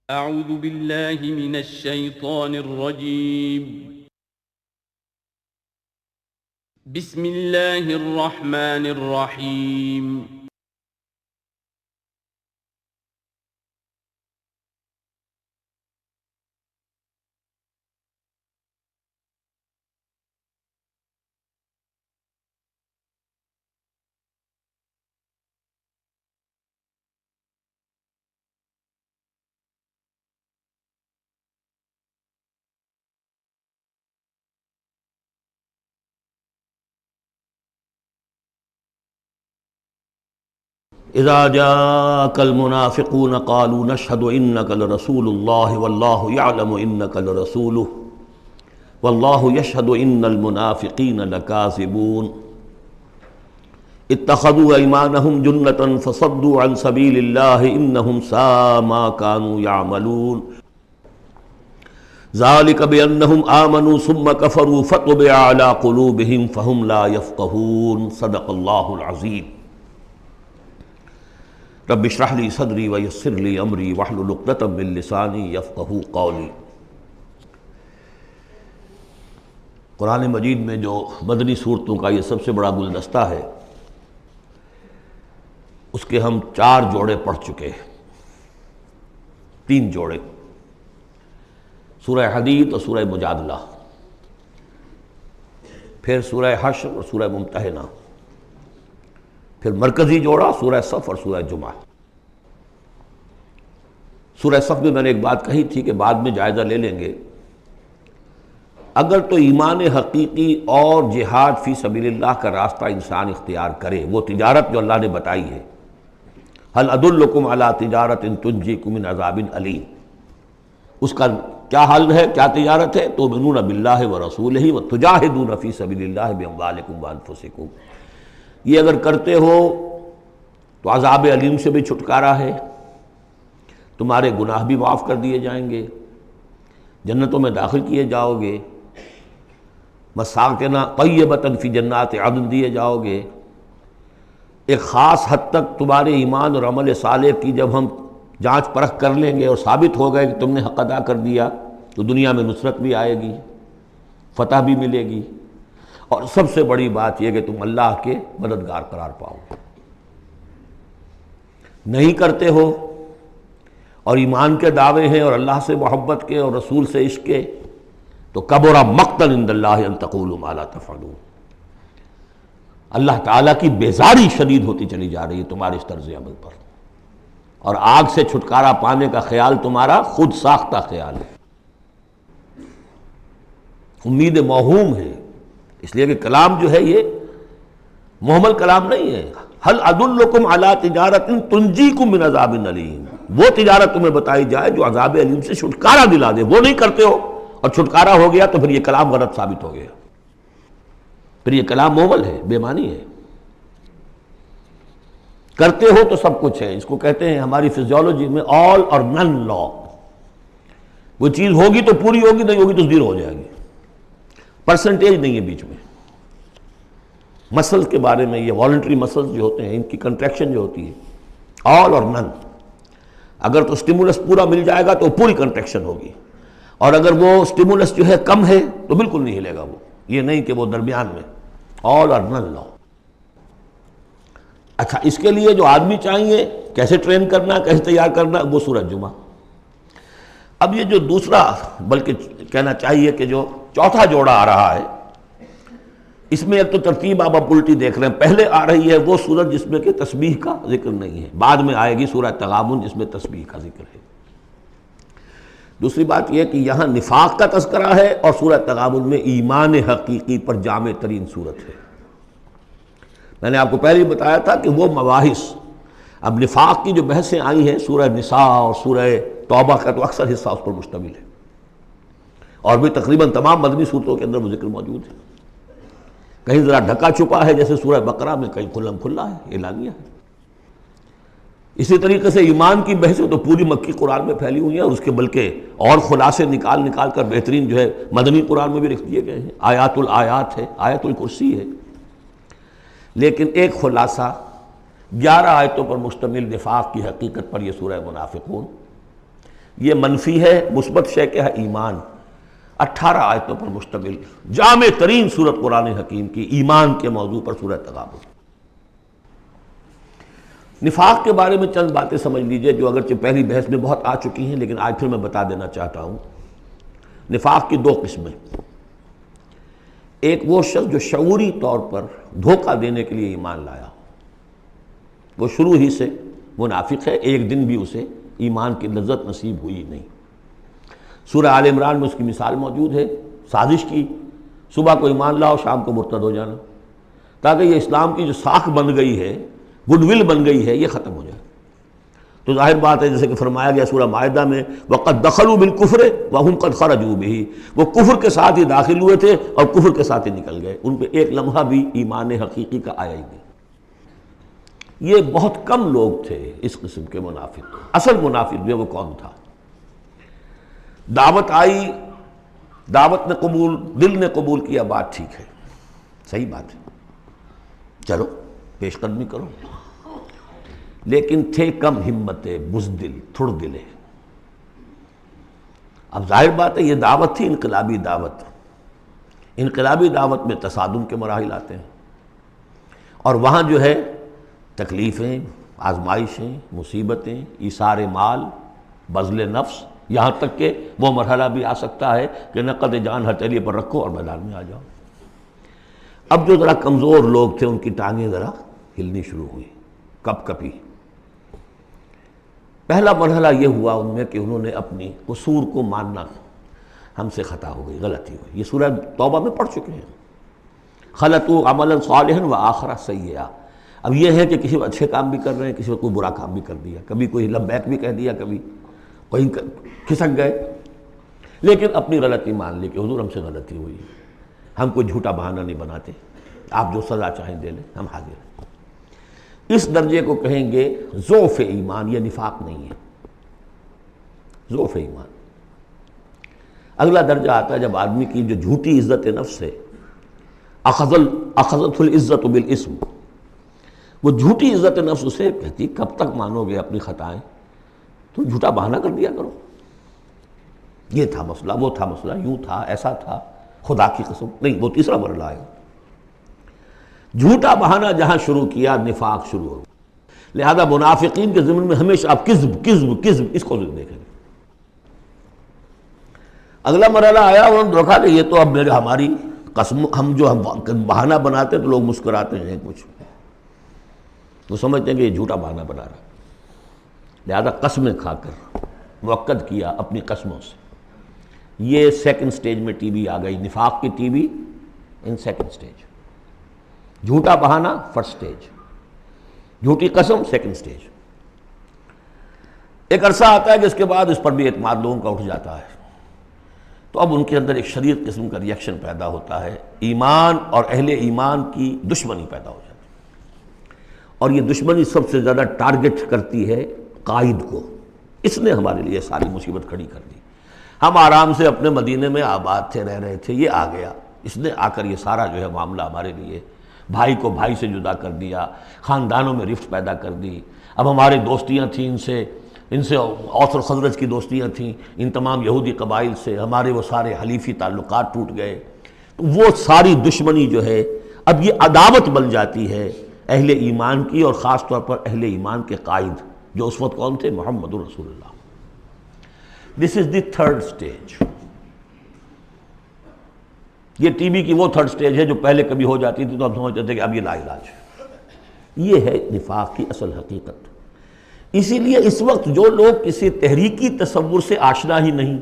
اعوذ باللہ من الشیطان الرجیم بسم اللہ الرحمن الرحیم اذا جاءك المنافقون قالوا نشهد انك لرسول الله والله يعلم انك لرسوله والله يشهد ان المنافقين لكاذبون اتخذوا ايمانهم جنة فصدوا عن سبيل الله انهم ساء ما كانوا يعملون ذلك بانهم آمنوا ثم كفروا فطبع على قلوبهم فهم لا يفقهون صدق الله العظيم رب اشرح لي صدری ویسر لي امری واحلل عقدۃ من لسانی یفقہوا قولی۔ قرآن مجید میں جو مدنی صورتوں کا یہ سب سے بڑا گلدستہ ہے، اس کے ہم 4 جوڑے پڑھ چکے ہیں، 3 جوڑے، سورہ حدید اور سورہ مجادلہ، پھر سورہ حشر اور سورہ ممتحنہ، پھر مرکزی جوڑا سورہ صف اور سورہ جمعہ۔ سورہ صف میں نے ایک بات کہی تھی کہ بعد میں جائزہ لے لیں گے، اگر تو ایمان حقیقی اور جہاد فی سبیل اللہ کا راستہ انسان اختیار کرے، وہ تجارت جو اللہ نے بتائی ہے، هل ادلکم علی تجارت تنجیکم من عذاب علیم، اس کا کیا حل ہے، کیا تجارت ہے؟ تؤمنون باللہ ورسولہ وتجاہدون فی سبیل اللہ باموالکم وانفسکم، یہ اگر کرتے ہو تو عذاب علیم سے بھی چھٹکارا ہے، تمہارے گناہ بھی معاف کر دیے جائیں گے، جنتوں میں داخل کیے جاؤ گے، مساکن طیبۃ فی جنات عدن دیے جاؤ گے۔ ایک خاص حد تک تمہارے ایمان اور عمل صالح کی جب ہم جانچ پرکھ کر لیں گے اور ثابت ہو گئے کہ تم نے حق ادا کر دیا، تو دنیا میں نصرت بھی آئے گی، فتح بھی ملے گی، اور سب سے بڑی بات یہ کہ تم اللہ کے مددگار قرار پاؤ۔ نہیں کرتے ہو اور ایمان کے دعوے ہیں اور اللہ سے محبت کے اور رسول سے عشق کے، تو کبر مقتا عند اللہ ان تقولوا ما لا تفعلون، اللہ تعالیٰ کی بیزاری شدید ہوتی چلی جا رہی ہے تمہارے اس طرز عمل پر، اور آگ سے چھٹکارا پانے کا خیال تمہارا خود ساختہ خیال ہے، امید موہوم ہے، اس لیے کہ کلام جو ہے یہ محمل کلام نہیں ہے۔ هل ادلکم علی تجارت تنجیکم من عذاب علیم، وہ تجارت تمہیں بتائی جائے جو عذاب علیم سے چھٹکارا دلا دے، وہ نہیں کرتے ہو اور چھٹکارا ہو گیا تو پھر یہ کلام غلط ثابت ہو گیا، پھر یہ کلام محمل ہے، بے معنی ہے۔ کرتے ہو تو سب کچھ ہے، اس کو کہتے ہیں ہماری فزیولوجی میں آل اور نن لا، وہ چیز ہوگی تو پوری ہوگی، نہیں ہوگی تو زیرو ہو جائے گی، پرسنٹیج نہیں ہے بیچ میں۔ مسلز کے بارے میں، یہ والنٹری مسلز جو ہوتے ہیں، ان کی کنٹریکشن جو ہوتی ہے آل اور نن، اگر تو سٹیمولس پورا مل جائے گا تو پوری کنٹریکشن ہوگی، اور اگر وہ سٹیمولس جو ہے کم ہے تو بالکل نہیں ہلے گا وہ، یہ نہیں کہ وہ درمیان میں، آل اور نن لا۔ اچھا، اس کے لیے جو آدمی چاہیے کیسے ٹرین کرنا، کیسے تیار کرنا، وہ سورہ جمعہ۔ اب یہ جو دوسرا، بلکہ کہنا چاہیے کہ جو چوتھا جوڑا آ رہا ہے، اس میں ایک تو ترتیب آپ الٹی دیکھ رہے ہیں، پہلے آ رہی ہے وہ سورت جس میں کہ تسبیح کا ذکر نہیں ہے، بعد میں آئے گی سورہ تغابن جس میں تسبیح کا ذکر ہے۔ دوسری بات یہ کہ یہاں نفاق کا تذکرہ ہے، اور سورہ تغابن میں ایمان حقیقی پر جامع ترین صورت ہے۔ میں نے آپ کو پہلے ہی بتایا تھا کہ وہ مباحث، اب نفاق کی جو بحثیں آئی ہیں سورہ نساء اور سورہ توبہ کا تو اکثر حصہ اس پر مشتمل ہے، اور بھی تقریباً تمام مدنی صورتوں کے اندر وہ ذکر موجود ہے، کہیں ذرا ڈھکا چھپا ہے جیسے سورہ بقرہ میں، کہیں کھلم کھلا ہے، اعلانیہ ہے۔ اسی طریقے سے ایمان کی بحثیں تو پوری مکی قرآن میں پھیلی ہوئی ہیں، اور اس کے بلکہ اور خلاصے نکال نکال کر بہترین جو ہے مدنی قرآن میں بھی لکھ دیے گئے ہیں، آیات الآیات ہے، آیت الکرسی ہے۔ لیکن ایک خلاصہ 11 آیتوں پر مشتمل نفاق کی حقیقت پر یہ سورہ منافقون، یہ منفی ہے، مثبت شے کیا ہے؟ ایمان۔ 18 آیتوں پر مشتمل جامع ترین سورت قرآن حکیم کی ایمان کے موضوع پر سورہ تغابن۔ نفاق کے بارے میں چند باتیں سمجھ لیجئے جو اگرچہ پہلی بحث میں بہت آ چکی ہیں، لیکن آج پھر میں بتا دینا چاہتا ہوں۔ نفاق کی 2 قسمیں، ایک وہ شخص جو شعوری طور پر دھوکہ دینے کے لیے ایمان لایا، وہ شروع ہی سے منافق ہے، ایک دن بھی اسے ایمان کی لذت نصیب ہوئی نہیں۔ سورہ آل عمران میں اس کی مثال موجود ہے، سازش کی، صبح کو ایمان لاؤ، شام کو مرتد ہو جانا، تاکہ یہ اسلام کی جو ساکھ بن گئی ہے، گڈ ول بن گئی ہے، یہ ختم ہو جائے۔ تو ظاہر بات ہے جیسے کہ فرمایا گیا سورہ مائدہ میں وَقَدْ دَخَلُوا بِالْكُفْرِ وَهُمْ قَدْ خَرَجُوا بِهِ، وہ کفر کے ساتھ ہی داخل ہوئے تھے اور کفر کے ساتھ ہی نکل گئے، ان پہ ایک لمحہ بھی ایمان حقیقی کا آیا ہی نہیں۔ یہ بہت کم لوگ تھے اس قسم کے منافق۔ اصل منافق جو وہ کون تھا؟ دعوت آئی، دعوت نے قبول، دل نے قبول کیا، بات ٹھیک ہے، صحیح بات ہے، چلو پیش قدمی کرو، لیکن تھے کم ہمتیں، بزدل، تھڑ دلے۔ اب ظاہر بات ہے یہ دعوت تھی انقلابی دعوت، انقلابی دعوت میں تصادم کے مراحل آتے ہیں، اور وہاں جو ہے تکلیفیں، آزمائشیں، مصیبتیں، ایثار مال، بذل نفس، یہاں تک کہ وہ مرحلہ بھی آ سکتا ہے کہ نقد جان ہتھیلی پر رکھو اور میدان میں آ جاؤ۔ اب جو ذرا کمزور لوگ تھے ان کی ٹانگیں ذرا ہلنی شروع ہوئی، کپ کپی۔ پہلا مرحلہ یہ ہوا ان میں کہ انہوں نے اپنی قصور کو ماننا، ہم سے خطا ہو گئی، غلطی ہوئی۔ یہ سورہ توبہ میں پڑھ چکے ہیں، خلطوا عملا صالحا وآخر سیئا۔ اب یہ ہے کہ کسی وقت اچھے کام بھی کر رہے ہیں، کسی وقت کوئی برا کام بھی کر دیا، کبھی کوئی لبیک بھی کہہ دیا، کبھی کوئی کھسک گئے، لیکن اپنی غلطی مان لی کہ حضور ہم سے غلطی ہوئی، ہم کوئی جھوٹا بہانہ نہیں بناتے، آپ جو سزا چاہیں دے لیں، ہم حاضر ہیں۔ اس درجے کو کہیں گے ضعف ایمان، یہ نفاق نہیں ہے، ضعف ایمان۔ اگلا درجہ آتا ہے جب آدمی کی جو جھوٹی عزت نفس ہے، اخذت العزت بالاسم، وہ جھوٹی عزت نفس اسے کہتی کب تک مانو گے اپنی خطائیں، تم جھوٹا بہانہ کر دیا کرو، یہ تھا مسئلہ، وہ تھا مسئلہ، یوں تھا، ایسا تھا، خدا کی قسم نہیں۔ وہ تیسرا مرحلہ ہے، جھوٹا بہانہ جہاں شروع کیا نفاق شروع ہو۔ لہذا منافقین کے ضمن میں ہمیشہ آپ کذب کذب کذب اس کو دیکھیں گے۔ اگلا مرحلہ آیا، انہوں نے دیکھا کہ یہ تو اب ہماری قسم، ہم جو بہانہ بناتے تو لوگ مسکراتے ہیں، کچھ وہ سمجھتے ہیں کہ یہ جھوٹا بہانہ بنا رہا ہے، لہذا قسمیں کھا کر مؤکد کیا اپنی قسموں سے۔ یہ سیکنڈ سٹیج میں ٹی وی آ گئی، نفاق کی T V in second stage, جھوٹا بہانہ فرسٹ سٹیج، جھوٹی قسم سیکنڈ سٹیج۔ ایک عرصہ آتا ہے کہ اس کے بعد اس پر بھی اعتماد لوگوں کا اٹھ جاتا ہے، تو اب ان کے اندر ایک شدید قسم کا ریئیکشن پیدا ہوتا ہے، ایمان اور اہل ایمان کی دشمنی پیدا ہو جاتی ہے، اور یہ دشمنی سب سے زیادہ ٹارگٹ کرتی ہے قائد کو۔ اس نے ہمارے لیے ساری مصیبت کھڑی کر دی، ہم آرام سے اپنے مدینے میں آباد تھے، رہ رہے تھے، یہ آ گیا، اس نے آ کر یہ سارا جو ہے معاملہ ہمارے لیے، بھائی کو بھائی سے جدا کر دیا، خاندانوں میں رفت پیدا کر دی۔ اب ہماری دوستیاں تھیں ان سے اوس اور خزرج کی دوستیاں تھیں، ان تمام یہودی قبائل سے ہمارے وہ سارے حلیفی تعلقات ٹوٹ گئے، تو وہ ساری دشمنی جو ہے اب یہ عداوت بن جاتی ہے اہل ایمان کی، اور خاص طور پر اہل ایمان کے قائد جو اس وقت کون تھے؟ محمد رسول اللہ۔ دس از دی تھرڈ سٹیج۔ یہ ٹی بی کی وہ تھرڈ سٹیج ہے جو پہلے کبھی ہو جاتی تھی تو ہم سمجھتے تھے کہ اب یہ لا علاج ہے۔ یہ ہے نفاق کی اصل حقیقت۔ اسی لیے اس وقت جو لوگ کسی تحریکی تصور سے آشنا ہی نہیں،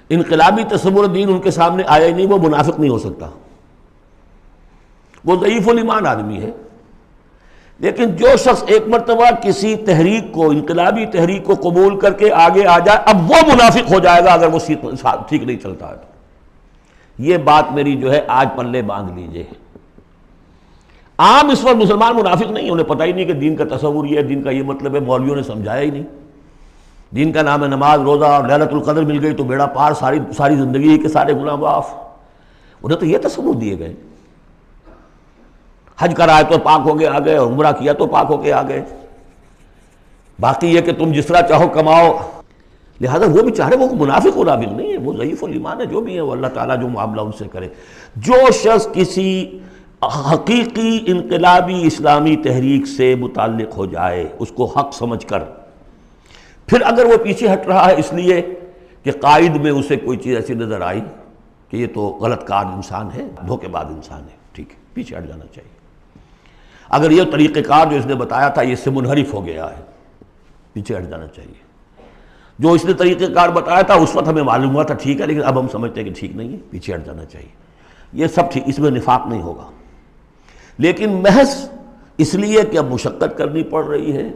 انقلابی تصور دین ان کے سامنے آیا ہی نہیں، وہ منافق نہیں ہو سکتا، وہ ضعیف الایمان آدمی ہے۔ لیکن جو شخص ایک مرتبہ کسی تحریک کو، انقلابی تحریک کو قبول کر کے آگے آ جائے، اب وہ منافق ہو جائے گا اگر وہ ٹھیک نہیں چلتا ہے۔ یہ بات میری جو ہے آج پلے باندھ لیجئے۔ عام اس وقت مسلمان منافق نہیں، انہیں پتہ ہی نہیں کہ دین کا تصور یہ ہے، دین کا یہ مطلب ہے، مولویوں نے سمجھایا ہی نہیں۔ دین کا نام ہے نماز، روزہ، اور لیلۃ القدر مل گئی تو بیڑا پار، ساری زندگی کے سارے گناہ معاف۔ انہیں تو یہ تصور دیے گئے، حج کرائے تو پاک ہو کے آ گئے، اور عمرہ کیا تو پاک ہو کے آ گئے، باقی یہ کہ تم جس طرح چاہو کماؤ۔ لہذا وہ بیچارے وہ منافق نہیں ہے، وہ ضعیف الایمان ہے، جو بھی ہے وہ اللہ تعالیٰ جو معاملہ ان سے کرے۔ جو شخص کسی حقیقی انقلابی اسلامی تحریک سے متعلق ہو جائے اس کو حق سمجھ کر، پھر اگر وہ پیچھے ہٹ رہا ہے اس لیے کہ قائد میں اسے کوئی چیز ایسی نظر آئی کہ یہ تو غلط کار انسان ہے، دھوکے باز انسان ہے، ٹھیک ہے، پیچھے ہٹ جانا چاہیے۔ اگر یہ طریقہ کار جو اس نے بتایا تھا یہ اس سے منحرف ہو گیا ہے، پیچھے ہٹ جانا چاہیے۔ جو اس نے طریقہ کار بتایا تھا اس وقت ہمیں معلوم ہوا تھا ٹھیک ہے، لیکن اب ہم سمجھتے ہیں کہ ٹھیک نہیں ہے، پیچھے ہٹ جانا چاہیے۔ یہ سب ٹھیک، اس میں نفاق نہیں ہوگا، لیکن محض اس لیے کہ اب مشقت کرنی پڑ رہی ہے،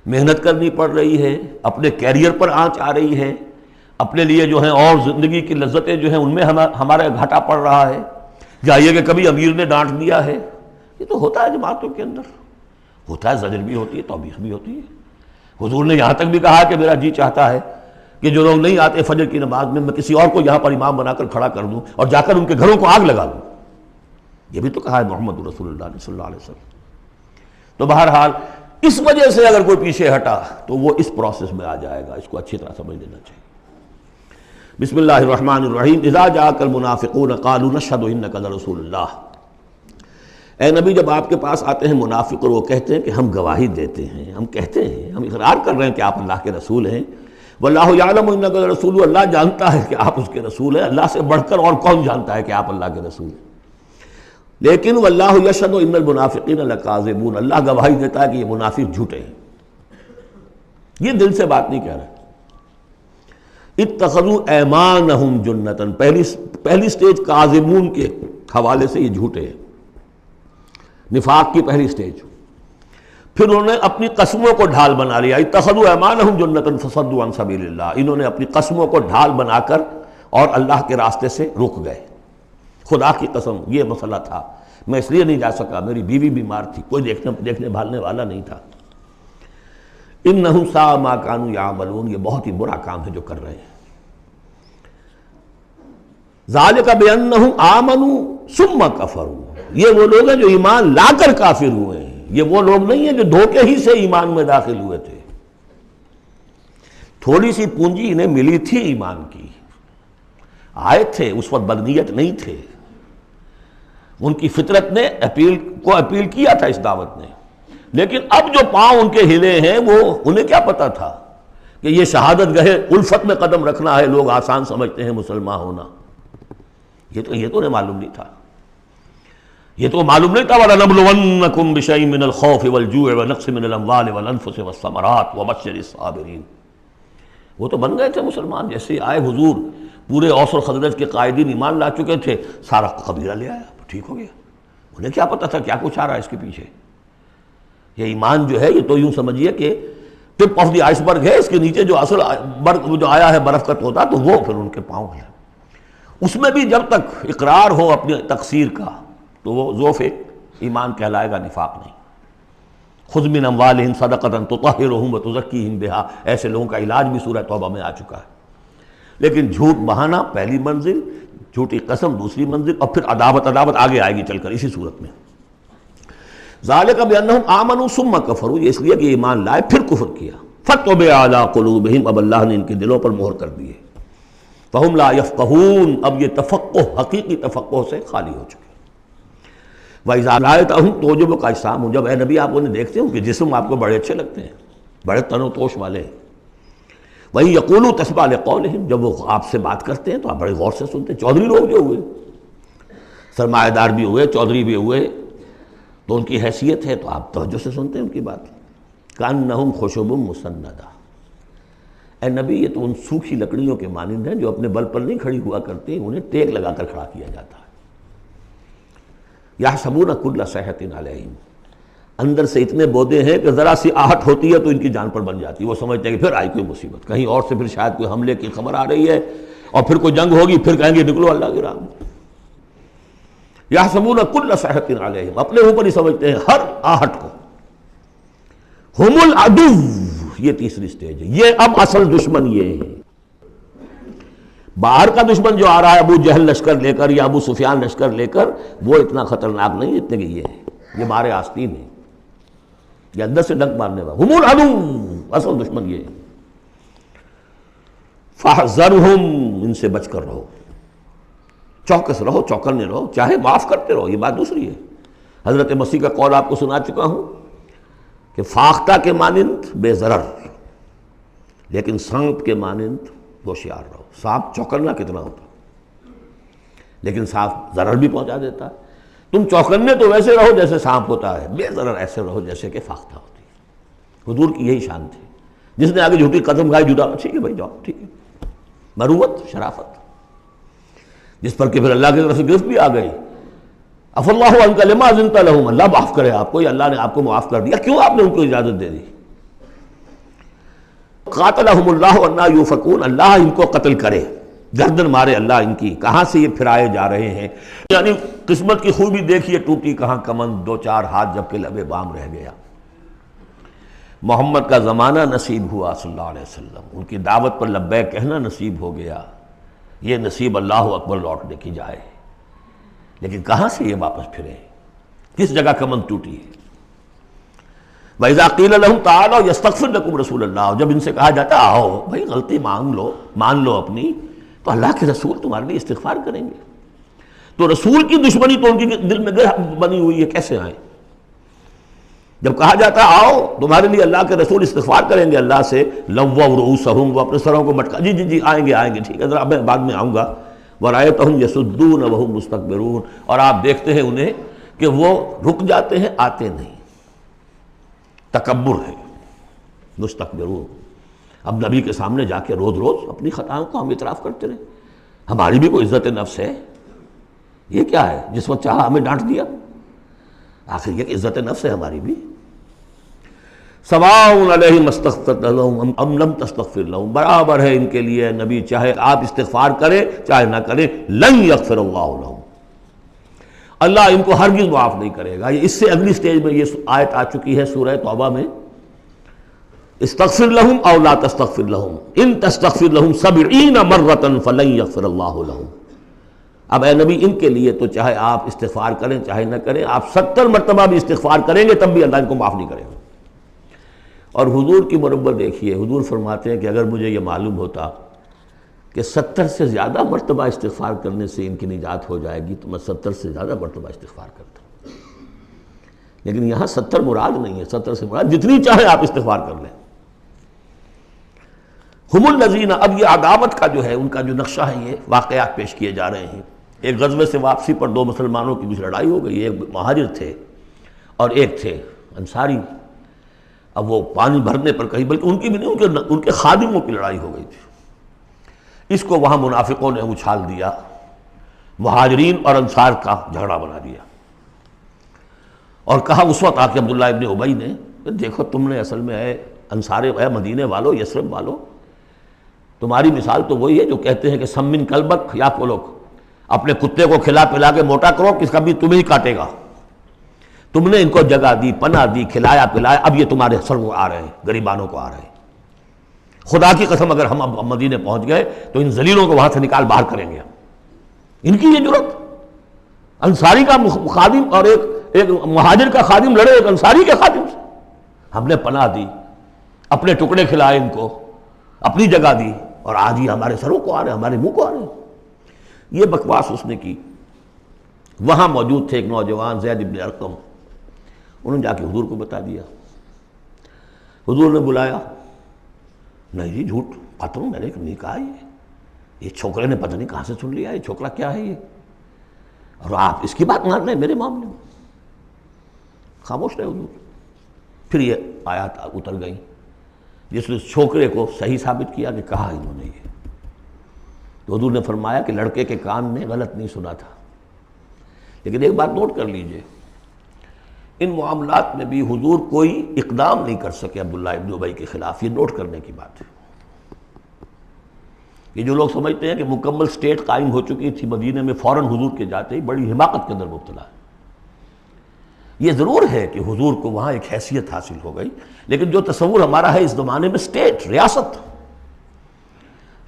محنت کرنی پڑ رہی ہے، اپنے کیریئر پر آنچ آ رہی ہے، اپنے لیے جو ہیں اور زندگی کی لذتیں جو ہیں ان میں ہمارا گھاٹا پڑ رہا ہے، یا یہ کہ کبھی امیر نے ڈانٹ دیا ہے، یہ تو ہوتا ہے جماعتوں کے اندر، ہوتا ہے، زجر بھی ہوتی ہے، توبیخ بھی ہوتی ہے۔ حضور نے یہاں تک بھی کہا کہ میرا جی چاہتا ہے کہ جو لوگ نہیں آتے فجر کی نماز میں کسی اور کو یہاں پر امام بنا کر کھڑا کر دوں اور جا کر ان کے گھروں کو آگ لگا دوں، یہ بھی تو کہا ہے محمد رسول اللہ صلی اللہ علیہ وسلم۔ تو بہرحال اس وجہ سے اگر کوئی پیچھے ہٹا تو وہ اس پروسیس میں آ جائے گا، اس کو اچھی طرح سمجھ لینا چاہیے۔ بسم اللہ الرحمن الرحیم، اذا جاءک المنافقون قالوا نشهد انک لرسول اللہ۔ اے نبی جب آپ کے پاس آتے ہیں منافق اور وہ کہتے ہیں کہ ہم گواہی دیتے ہیں، ہم کہتے ہیں، ہم اقرار کر رہے ہیں کہ آپ اللہ کے رسول ہیں، واللہ یعلم انک لرسول، اللہ جانتا ہے کہ آپ اس کے رسول ہیں، اللہ سے بڑھ کر اور کون جانتا ہے کہ آپ اللہ کے رسول ہیں، لیکن واللہ یشہد ان المنافقین لکاذبون، اللہ گواہی دیتا ہے کہ یہ منافق جھوٹے ہیں، یہ دل سے بات نہیں کہہ رہے۔ اتخذوا ایمانہم جنۃ، پہلی سٹیج کاذبون کے حوالے سے یہ جھوٹے ہیں، نفاق کی پہلی سٹیج۔ پھر انہوں نے اپنی قسموں کو ڈھال بنا لیا، اتخذوا ایمانہم جنۃ فصدوا عن سبیل اللہ، انہوں نے اپنی قسموں کو ڈھال بنا کر اور اللہ کے راستے سے رک گئے۔ خدا کی قسم یہ مسئلہ تھا، میں اس لیے نہیں جا سکا، میری بیوی بیمار تھی، کوئی دیکھنے بھالنے والا نہیں تھا۔ انہم ساء ما کانوا یعملون، یہ بہت ہی برا کام ہے جو کر رہے ہیں۔ ذالک بانہم آمنوا ثم کفروا، یہ وہ لوگ ہیں جو ایمان لا کر کافر ہوئے ہیں، یہ وہ لوگ نہیں ہیں جو دھوکے ہی سے ایمان میں داخل ہوئے تھے۔ تھوڑی سی پونجی انہیں ملی تھی ایمان کی، آئے تھے، اس وقت بدنیت نہیں تھے، ان کی فطرت نے اپیل کیا تھا اس دعوت نے، لیکن اب جو پاؤں ان کے ہلے ہیں وہ انہیں کیا پتا تھا کہ یہ شہادت گاہ الفت میں قدم رکھنا ہے، لوگ آسان سمجھتے ہیں مسلمان ہونا، یہ تو انہیں معلوم نہیں تھا، یہ تو معلوم نہیں تھا۔ وَلَنَبْلُوَنَّكُمْ بِشَيْءٍ مِّنَ الْخَوْفِ وَالْجُوعِ وَنَقْصٍ مِّنَ الْأَمْوَالِ وَالْأَنفُسِ وَالثَّمَرَاتِ وَبَشِّرِ الصَّابِرِينَ، وہ تو بن گئے تھے مسلمان، جیسے آئے حضور، پورے اوس اور خزرج کے قائدین ایمان لا چکے تھے، سارا قبیلہ لے آیا، ٹھیک ہو گیا، انہیں کیا پتا تھا کیا کچھ آ رہا ہے اس کے پیچھے۔ یہ ایمان جو ہے یہ تو یوں سمجھیے کہ ٹپ آف دی آئس برگ ہے، اس کے نیچے جو اصل برگ جو آیا ہے برف کا توتا، تو وہ پھر ان کے پاؤں ہے، اس میں بھی جب تک اقرار ہو اپنی تقصیر کا تو وہ ذوف ایمان کہلائے گا، نفاق نہیں۔ خذ من اموالہم صدقۃ تطہرہم وتزکیہم بہا، ایسے لوگوں کا علاج بھی سورہ توبہ میں آ چکا ہے۔ لیکن جھوٹ بہانا پہلی منزل، جھوٹی قسم دوسری منزل، اور پھر عداوت آگے آئے گی چل کر اسی صورت میں۔ ذالک بانہم آمنوا ثم کفروا، یہ اس لیے کہ ایمان لائے پھر کفر کیا۔ فطبع علی قلوبہم، اب اللہ نے ان کے دلوں پر مہر کر دی ہے۔ فہم لا یفقہون، اب یہ تفقہ حقیقی تفقہ سے خالی ہو چکے۔ وَإِذَا رَأَيْتَهُمْ تُعْجِبُكَ أَجْسَامُهُمْ، جب اے نبی آپ انہیں دیکھتے ہو کہ جسم آپ کو بڑے اچھے لگتے ہیں، بڑے تن و توش والے ہیں۔ وَإِن يَقُولُوا تَسْمَعْ لِقَوْلِهِمْ، جب وہ آپ سے بات کرتے ہیں تو آپ بڑے غور سے سنتے ہیں۔ چودھری لوگ جو ہوئے، سرمایہ دار بھی ہوئے، چودھری بھی ہوئے، تو ان کی حیثیت ہے تو آپ توجہ سے سنتے ہیں ان کی بات۔ كَأَنَّهُمْ خُشُبٌ مُّسَنَّدَةٌ، اے نبی یہ تو ان سوکھی لکڑیوں کے مانند ہیں جو اپنے بل پر نہیں کھڑی ہوا کرتی، انہیں ٹیک لگا کر کھڑا کیا جاتا ہے۔ یحسبون کل صیحۃ علیہم، اندر سے اتنے بودے ہیں کہ ذرا سی آہٹ ہوتی ہے تو ان کی جان پر بن جاتی ہے، وہ سمجھتے ہیں کہ پھر آئی کوئی مصیبت، کہیں اور سے پھر شاید کوئی حملے کی خبر آ رہی ہے، اور پھر کوئی جنگ ہوگی، پھر کہیں گے نکلو اللہ کی راہ میں۔ یحسبون کل صیحۃ علیہم، اپنے اوپر ہی سمجھتے ہیں ہر آہٹ کو۔ ہم العدو، یہ تیسری سٹیج ہے، یہ اب اصل دشمن یہ ہے۔ باہر کا دشمن جو آ رہا ہے ابو جہل لشکر لے کر یا ابو سفیان لشکر لے کر، وہ اتنا خطرناک نہیں اتنے کہ یہ ہے، یہ مارے آستین ہے، یہ اندر سے ڈنک مارنے والا۔ ہم العدو، اصل دشمن یہ ہے۔ فاحذرہم، ان سے بچ کر رہو، چوکس رہو، چوکنے رہو، چاہے معاف کرتے رہو، یہ بات دوسری ہے۔ حضرت مسیح کا قول آپ کو سنا چکا ہوں کہ فاختہ کے مانند بے ضرر، لیکن سانپ کے مانند ہوشیار رہو۔ سانپ چوکنا کتنا ہوتا، لیکن سانپ ضرر بھی پہنچا دیتا ہے۔ تم چوکنے تو ویسے رہو جیسے سانپ ہوتا ہے، بے ضرر ایسے رہو جیسے کہ فاختہ ہوتی ہے۔ حضور کی یہی شان تھی۔ جس نے آگے جھوٹی قدم کھائی، جھوٹا ٹھیک ہے بھائی جاؤ، ٹھیک ہے، مروت، شرافت، جس پر کہ پھر اللہ کی طرف سے گرفت بھی آ گئی۔ عفو اللہ عنک لما اذنت لہم، اللہ معاف کرے آپ کو، یا اللہ نے آپ کو معاف کر دیا، کیوں آپ نے ان کو اجازت دے دی؟ قاتلہم اللہ انا یوفکون، اللہ ان کو قتل کرے، گردن مارے اللہ ان کی، کہاں سے یہ پھرائے جا رہے ہیں۔ یعنی قسمت کی خوبی دیکھیے، ٹوٹی کہاں کمند، دو چار ہاتھ جب کہ لبے بام رہ گیا۔ محمد کا زمانہ نصیب ہوا صلی اللہ علیہ وسلم، ان کی دعوت پر لبیک کہنا نصیب ہو گیا، یہ نصیب اللہ اکبر لوٹنے کی جائے، لیکن کہاں سے یہ واپس پھرے، کس جگہ کمند ٹوٹی ہے۔ وَإِذَا قِيلَ لَهُمْ تَعَالَوْا يَسْتَغْفِرْ لَكُمْ رَسُولُ اللَّهُ، جب ان سے کہا جاتا آؤ بھائی غلطی مان لو اپنی، تو اللہ کے رسول تمہارے لیے استغفار کریں گے۔ تو رسول کی دشمنی تو ان کے دل میں بنی ہوئی ہے، کیسے آئیں؟ جب کہا جاتا آؤ تمہارے لیے اللہ کے رسول استغفار کریں گے اللہ سے، لووا رؤوسہم، وہ اپنے سروں کو مٹکا، جی جی جی آئیں گے ٹھیک ہے، ذرا میں بعد میں آؤں گا۔ ورأیتہم یصدون وہم مستکبرون، اور آپ دیکھتے ہیں انہیں کہ وہ رک جاتے ہیں، آتے نہیں، تکبر ہے، مستکبرون۔ اب نبی کے سامنے جا کے روز روز اپنی خطاؤں کو ہم اعتراف کرتے رہے، ہماری بھی کوئی عزت نفس ہے؟ یہ کیا ہے جس وقت چاہا ہمیں ڈانٹ دیا؟ آخر یہ کہ عزت نفس ہے ہماری بھی۔ سواء علیہم استغفرت لہم ام لم تستغفر لہم، برابر ہے ان کے لیے نبی، چاہے آپ استغفار کریں چاہے نہ کریں، لن یغفر اللہ لہم، اللہ ان کو ہرگز معاف نہیں کرے گا۔ اس سے اگلی سٹیج میں یہ آیت آ چکی ہے سورہ توبہ میں، استغفر لہم او لا تستغفر لہم ان تستغفر لہم 70 مرۃ فلن یغفر اللہ لہم۔ اب اے نبی ان کے لیے تو چاہے آپ استغفار کریں چاہے نہ کریں، آپ 70 مرتبہ بھی استغفار کریں گے تب بھی اللہ ان کو معاف نہیں کرے گا۔ اور حضور کی مربت دیکھیے، حضور فرماتے ہیں کہ اگر مجھے یہ معلوم ہوتا کہ 70 سے زیادہ مرتبہ استغفار کرنے سے ان کی نجات ہو جائے گی تو میں 70 سے زیادہ مرتبہ استغفار کرتا، لیکن یہاں 70 مراد نہیں ہے، 70 سے مراد جتنی چاہے آپ استغفار کر لیں۔ ہم الذین، اب یہ عداوت کا جو ہے ان کا جو نقشہ ہے، یہ واقعات پیش کیے جا رہے ہیں۔ ایک غزوے سے واپسی پر دو مسلمانوں کی بیچ لڑائی ہو گئی، ایک مہاجر تھے اور ایک تھے انصاری۔ اب وہ پانی بھرنے پر کہیں، بلکہ ان کی بھی نہیں، ان کے خادموں کی لڑائی ہو گئی تھی۔ اس کو وہاں منافقوں نے اچھال دیا، مہاجرین اور انصار کا جھگڑا بنا دیا، اور کہا اس وقت آ کے عبداللہ ابن ابی نے، دیکھو تم نے اصل میں اے انصار، اے مدینے والو، یثرب والو، تمہاری مثال تو وہی ہے جو کہتے ہیں کہ سمن کلبک یا کلوک، اپنے کتے کو کھلا پلا کے موٹا کرو، کس کا بھی تمہیں ہی کاٹے گا۔ تم نے ان کو جگہ دی، پناہ دی، کھلایا پلایا، اب یہ تمہارے سر کو آ رہے ہیں، غریبانوں کو آ رہے ہیں۔ خدا کی قسم اگر ہم اب مدینے پہنچ گئے تو ان ذلیلوں کو وہاں سے نکال باہر کریں گے۔ ان کی یہ جرت، انصاری کا خادم اور ایک مہاجر کا خادم لڑے ایک انصاری کے خادم سے، ہم نے پناہ دی، اپنے ٹکڑے کھلائے، ان کو اپنی جگہ دی، اور آج ہی ہمارے سروں کو آ رہے ہیں، ہمارے منہ کو آ رہے ہیں۔ یہ بکواس اس نے کی۔ وہاں موجود تھے ایک نوجوان زید بن ارقم، انہوں نے جا کے حضور کو بتا دیا۔ حضور نے بلایا، نہیں جی جھوٹ پتہ میں نے نہیں کہا، یہ چھوکرے نے پتہ نہیں کہاں سے سن لیا، یہ چھوکرا کیا ہے یہ، اور آپ اس کی بات مان رہے ہیں میرے معاملے میں۔ خاموش رہے حضور۔ پھر یہ آیات اتر گئیں جس نے چھوکرے کو صحیح ثابت کیا کہ کہا انہوں نے یہ۔ تو حضور نے فرمایا کہ لڑکے کے کان نے غلط نہیں سنا تھا، لیکن ایک بات نوٹ کر لیجئے، ان معاملات میں بھی حضور کوئی اقدام نہیں کر سکے عبداللہ ابن ابی کے خلاف، یہ نوٹ کرنے کی بات ہے۔ یہ جو لوگ سمجھتے ہیں کہ مکمل سٹیٹ قائم ہو چکی تھی مدینہ میں، فوراً حضور کے جاتے ہی بڑی حماقت کے اندر مبتلا ہے۔ یہ ضرور ہے کہ حضور کو وہاں ایک حیثیت حاصل ہو گئی، لیکن جو تصور ہمارا ہے اس زمانے میں سٹیٹ،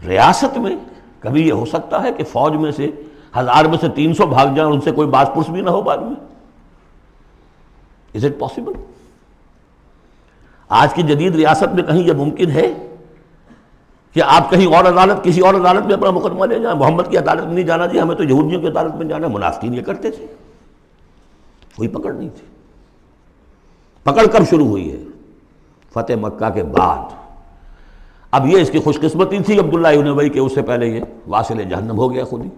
ریاست میں کبھی یہ ہو سکتا ہے کہ فوج میں سے 1000 میں سے 300 بھاگ جائیں، ان سے کوئی باز پرس بھی نہ ہو بعد میں؟ Is it possible؟ آج کی جدید ریاست میں کہیں یہ ممکن ہے کہ آپ کہیں اور عدالت کسی اور عدالت میں اپنا مقدمہ لے جائیں، محمد کی عدالت میں نہیں جانا جی، ہمیں تو یہودیوں کی عدالت میں جانا ہے۔ منافقین یہ کرتے تھے، کوئی پکڑ نہیں تھی۔ پکڑ کب شروع ہوئی ہے؟ فتح مکہ کے بعد۔ اب یہ اس کی خوش قسمتی تھی عبداللہ ابن ابی کہ اس سے پہلے یہ واصل جہنم ہو گیا خود ہی،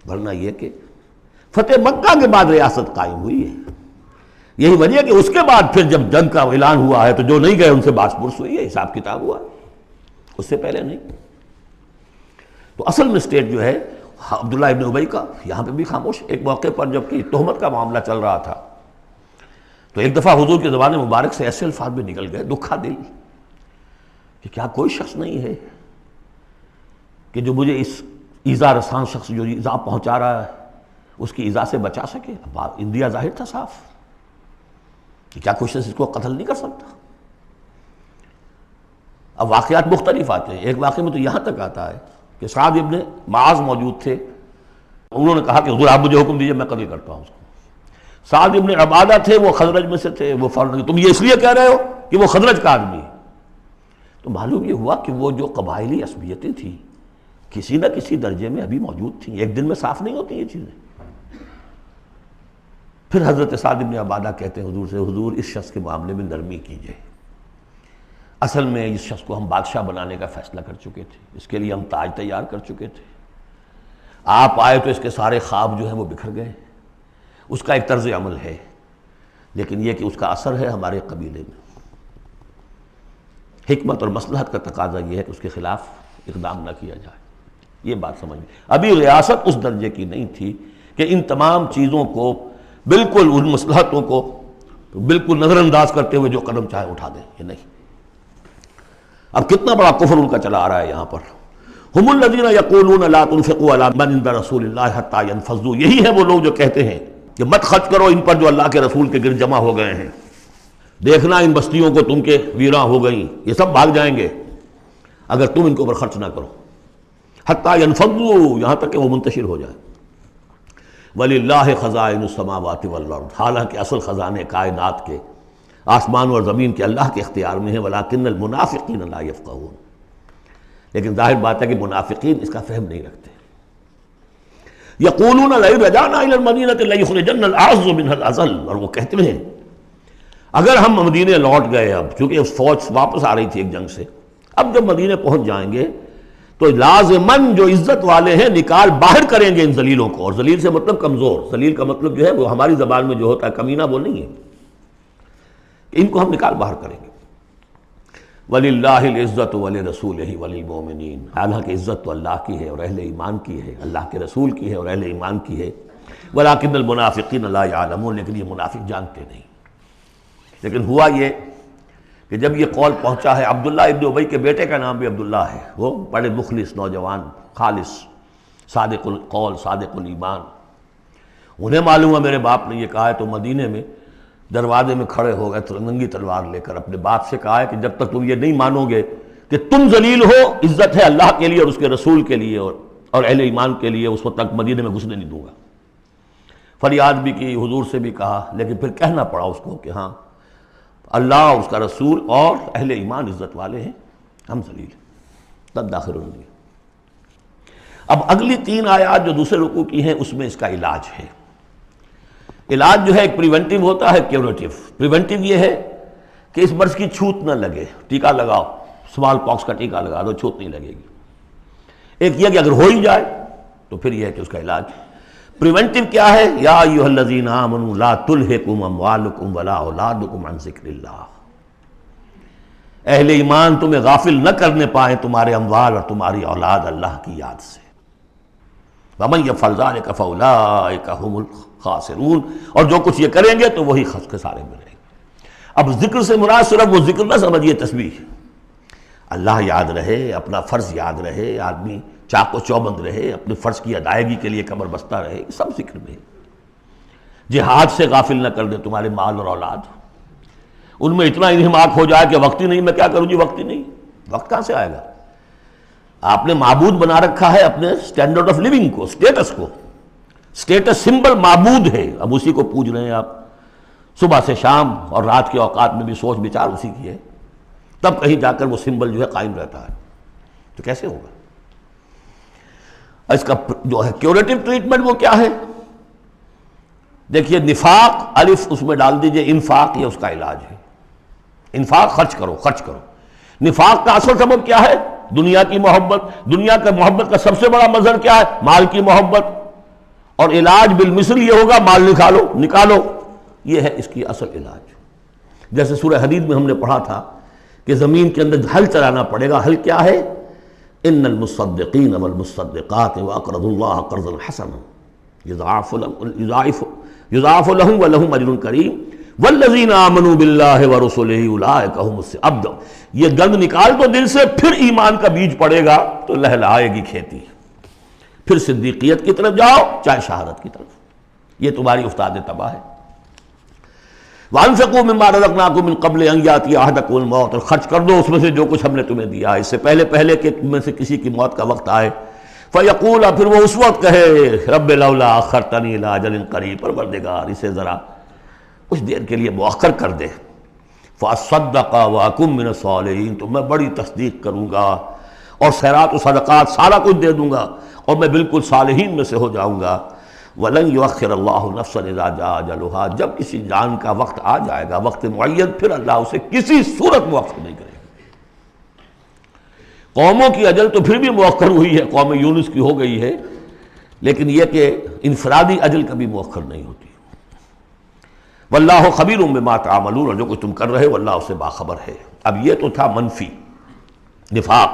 ورنہ یہ کہ فتح مکہ کے بعد ریاست قائم ہوئی ہے۔ یہی وجہ کہ اس کے بعد پھر جب جنگ کا اعلان ہوا ہے تو جو نہیں گئے ان سے باس پرس ہوئی ہے، حساب کتاب ہوا، اس سے پہلے نہیں۔ تو اصل میں اسٹیٹ جو ہے عبداللہ ابن ابی کا یہاں پہ بھی خاموش۔ ایک موقع پر جب کہ تہمت کا معاملہ چل رہا تھا تو ایک دفعہ حضور کے زبان مبارک سے ایسے الفاظ بھی نکل گئے، دکھا دل، کہ کیا کوئی شخص نہیں ہے کہ جو مجھے اس ایذا رسان شخص جو ایذا پہنچا رہا ہے اس کی ایذا سے بچا سکے۔ اب اندیا ظاہر تھا صاف کہ کیا کوئی شخص اس کو قتل نہیں کر سکتا۔ اب واقعات مختلف آتے ہیں۔ ایک واقعے میں تو یہاں تک آتا ہے کہ سعد ابن معاذ موجود تھے، انہوں نے کہا کہ حضور آپ مجھے حکم دیجئے میں قتل کرتا ہوں اس کو۔ سعد ابن عبادہ تھے، وہ خزرج میں سے تھے، وہ فوراً تم یہ اس لیے کہہ رہے ہو کہ وہ خزرج کا آدمی ہے۔ تو معلوم یہ ہوا کہ وہ جو قبائلی عصبیتیں تھیں کسی نہ کسی درجے میں ابھی موجود تھیں، ایک دن میں صاف نہیں ہوتی یہ چیزیں۔ پھر حضرت سعد ابن عبادہ کہتے ہیں حضور سے، حضور اس شخص کے معاملے میں نرمی کیجئے، اصل میں اس شخص کو ہم بادشاہ بنانے کا فیصلہ کر چکے تھے، اس کے لیے ہم تاج تیار کر چکے تھے، آپ آئے تو اس کے سارے خواب جو ہیں وہ بکھر گئے۔ اس کا ایک طرز عمل ہے لیکن یہ کہ اس کا اثر ہے ہمارے قبیلے میں۔ حکمت اور مصلحت کا تقاضا یہ ہے کہ اس کے خلاف اقدام نہ کیا جائے۔ یہ بات سمجھ میں ابھی ریاست اس درجے کی نہیں تھی کہ ان تمام چیزوں کو بالکل ان مصلحتوں کو بالکل نظر انداز کرتے ہوئے جو قدم چاہے اٹھا دیں، یہ نہیں۔ اب کتنا بڑا کفر ان کا چلا آ رہا ہے یہاں پر۔ ہم الذین یقولون لا تنفقوا علی من عند رسول اللہ حتی ینفضوا، یہی ہے وہ لوگ جو کہتے ہیں کہ مت خرچ کرو ان پر جو اللہ کے رسول کے گرد جمع ہو گئے ہیں، دیکھنا ان بستیوں کو تم کے ویراں ہو گئیں، یہ سب بھاگ جائیں گے اگر تم ان کے اوپر خرچ نہ کرو، حتی ینفضوا، یہاں تک کہ وہ منتشر ہو جائیں۔ وَلِلَّهِ خَزَائِنُ السَّمَاوَاتِ وَالْأَرْضِ، حالانکہ اصل خزانے کائنات کے آسمان اور زمین کے اللہ کے اختیار میں ہیں، وَلَٰكِنَّ الْمُنَافِقِينَ لَا يَفْقَهُونَ، لیکن ظاہر بات ہے کہ منافقین اس کا فہم نہیں رکھتے۔ يَقُولُونَ لَئِن رَجَعْنَا إِلَى الْمَدِينَةِ لَيُخْرِجَنَّ الْأَعَزُّ مِنْهَا الْأَذَلَّ، اور وہ کہتے ہیں اگر ہم مدینے لوٹ گئے، اب چونکہ فوج واپس آ رہی تھی ایک جنگ سے، اب جب مدینے پہنچ جائیں گے تو لازماً جو عزت والے ہیں نکال باہر کریں گے ان ذلیلوں کو، اور ذلیل سے مطلب کمزور، ذلیل کا مطلب جو ہے وہ ہماری زبان میں جو ہوتا ہے کمینہ وہ نہیں ہے، کہ ان کو ہم نکال باہر کریں گے۔ وَلِلَّهِ الْعِزَّةُ وَلِرَسُولِهِ وَلِلْمُؤْمِنِينَ، حالانکہ عزت تو اللہ کی ہے اور اہل ایمان کی ہے، اللہ کے رسول کی ہے اور اہل ایمان کی ہے۔ وَلَٰكِنَّ الْمُنَافِقِينَ لَا يَعْلَمُونَ، لیکن یہ منافق جانتے نہیں۔ لیکن ہوا یہ کہ جب یہ قول پہنچا ہے، عبداللہ ابن ابی کے بیٹے کا نام بھی عبداللہ ہے، وہ بڑے مخلص نوجوان، خالص، صادق القول، صادق الایمان، انہیں معلوم ہے میرے باپ نے یہ کہا ہے، تو مدینے میں دروازے میں کھڑے ہو گئے ننگی تلوار لے کر، اپنے باپ سے کہا ہے کہ جب تک تم یہ نہیں مانو گے کہ تم ذلیل ہو، عزت ہے اللہ کے لیے اور اس کے رسول کے لیے اور اہل ایمان کے لیے، اس وقت تک مدینے میں گھسنے نہیں دوں گا۔ فریاد بھی کی، حضور سے بھی کہا، لیکن پھر کہنا پڑا اس کو کہ ہاں اللہ، اس کا رسول اور اہل ایمان عزت والے ہیں، ہم ذلیل ہیں، تب داخل ہو گئے۔ اب اگلی 3 آیات جو دوسرے رکوع کی ہیں اس میں اس کا علاج ہے۔ علاج جو ہے ایک پریونٹیو ہوتا ہے، کیوریٹیو۔ پریونٹیو یہ ہے کہ اس مرض کی چھوت نہ لگے، ٹیکہ لگاؤ، اسمال پاکس کا ٹیکہ لگا دو، چھوت نہیں لگے گی۔ ایک یہ کہ اگر ہو ہی جائے تو پھر یہ ہے کہ اس کا علاج۔ پریونٹیو کیا ہے؟ یا ایھا الذین آمنوا لا تلھکم اموالکم ولا اولادکم عن ذکر اللہ، اہل ایمان تمہیں غافل نہ کرنے پائیں تمہارے اموال اور تمہاری اولاد اللہ کی یاد سے۔ ومن یفعل ذلک فاولئک ھم الخاسرون، اور جو کچھ یہ کریں گے تو وہی خسارے میں رہیں گے۔ اب ذکر سے مراد صرف وہ ذکر نہ سمجھیے تسبیح، اللہ یاد رہے، اپنا فرض یاد رہے، آدمی چاق و چوبند رہے، اپنے فرض کی ادائیگی کے لیے کمر بستہ رہے، یہ سب ذکر میں ہے۔ جہاد سے غافل نہ کر دیں تمہارے مال اور اولاد، ان میں اتنا انہماک ہو جائے کہ وقت ہی نہیں، میں کیا کروں جی، وقت ہی نہیں، وقت کہاں سے آئے گا؟ آپ نے معبود بنا رکھا ہے اپنے سٹینڈرڈ آف لیونگ کو، سٹیٹس کو، سٹیٹس سمبل معبود ہے، اب اسی کو پوج رہے ہیں آپ صبح سے شام، اور رات کے اوقات میں بھی سوچ بچار اسی کی ہے۔ تب کہیں جا کر وہ سمبل جو ہے قائم رہتا ہے. تو کیسے ہوگا؟ اس کا جو ہے کیوریٹو ٹریٹمنٹ وہ کیا ہے؟ دیکھیے نفاق الف اس میں ڈال دیجئے، انفاق یہ اس کا علاج ہے. انفاق خرچ کرو خرچ کرو. نفاق کا اصل سبب کیا ہے؟ دنیا کی محبت. دنیا کا محبت کا سب سے بڑا مظہر کیا ہے؟ مال کی محبت. اور علاج بالمثل یہ ہوگا مال نکالو. یہ ہے اس کی اصل علاج. جیسے سورہ حدید میں ہم نے پڑھا تھا کہ زمین کے اندر ہل چلانا پڑے گا. ہل کیا ہے؟ ان المصدقین والمصدقات واقرضوا اللہ قرضا حسنا یضاعف لهم ولهم اجر کریم والذین آمنوا باللہ ورسلہ اولئک هم اب یہ گند نکال تو دل سے، پھر ایمان کا بیج پڑے گا تو لہلائے گی کھیتی. پھر صدیقیت کی طرف جاؤ چاہے شہادت کی طرف. یہ تمہاری افتاد تباہ ہے. وَأَنفِقُوا مِمَّا رَزَقْنَاكُم مِّن قَبْلِ أَن يَأْتِيَ أَحَدَكُمُ الْمَوْتُ، اور خرچ کر دو اس میں سے جو کچھ ہم نے تمہیں دیا ہے، اس سے پہلے کہ تم میں سے کسی کی موت کا وقت آئے. فَيَقُولَ، پھر وہ اس وقت کہے رب لولا أَخَّرْتَنِي إِلَىٰ أَجَلٍ قَرِيبٍ، پروردگار اسے ذرا کچھ دیر کے لیے مؤخر کر دے. فَأَصَّدَّقَ وَأَكُن مِّنَ الصَّالِحِينَ، تو میں بڑی تصدیق کروں گا اور خیرات و صدقات سارا کچھ دے دوں گا اور میں بالکل صالحین میں سے ہو جاؤں گا. وَلَن يُؤَخِّرَ اللَّهُ نَفْسًا إِذَا جَاءَ أَجَلُهَا، جب کسی جان کا وقت آ جائے گا، وقت معین، پھر اللہ اسے کسی صورت مؤخر نہیں کرے گا. قوموں کی اجل تو پھر بھی مؤخر ہوئی ہے، قوم یونس کی ہو گئی ہے، لیکن یہ کہ انفرادی اجل کبھی مؤخر نہیں ہوتی. وَاللَّهُ خَبِيرٌ بِمَا تَعْمَلُونَ، اور جو کچھ تم کر رہے ہو اللہ اس سے باخبر ہے. اب یہ تو تھا منفی نفاق.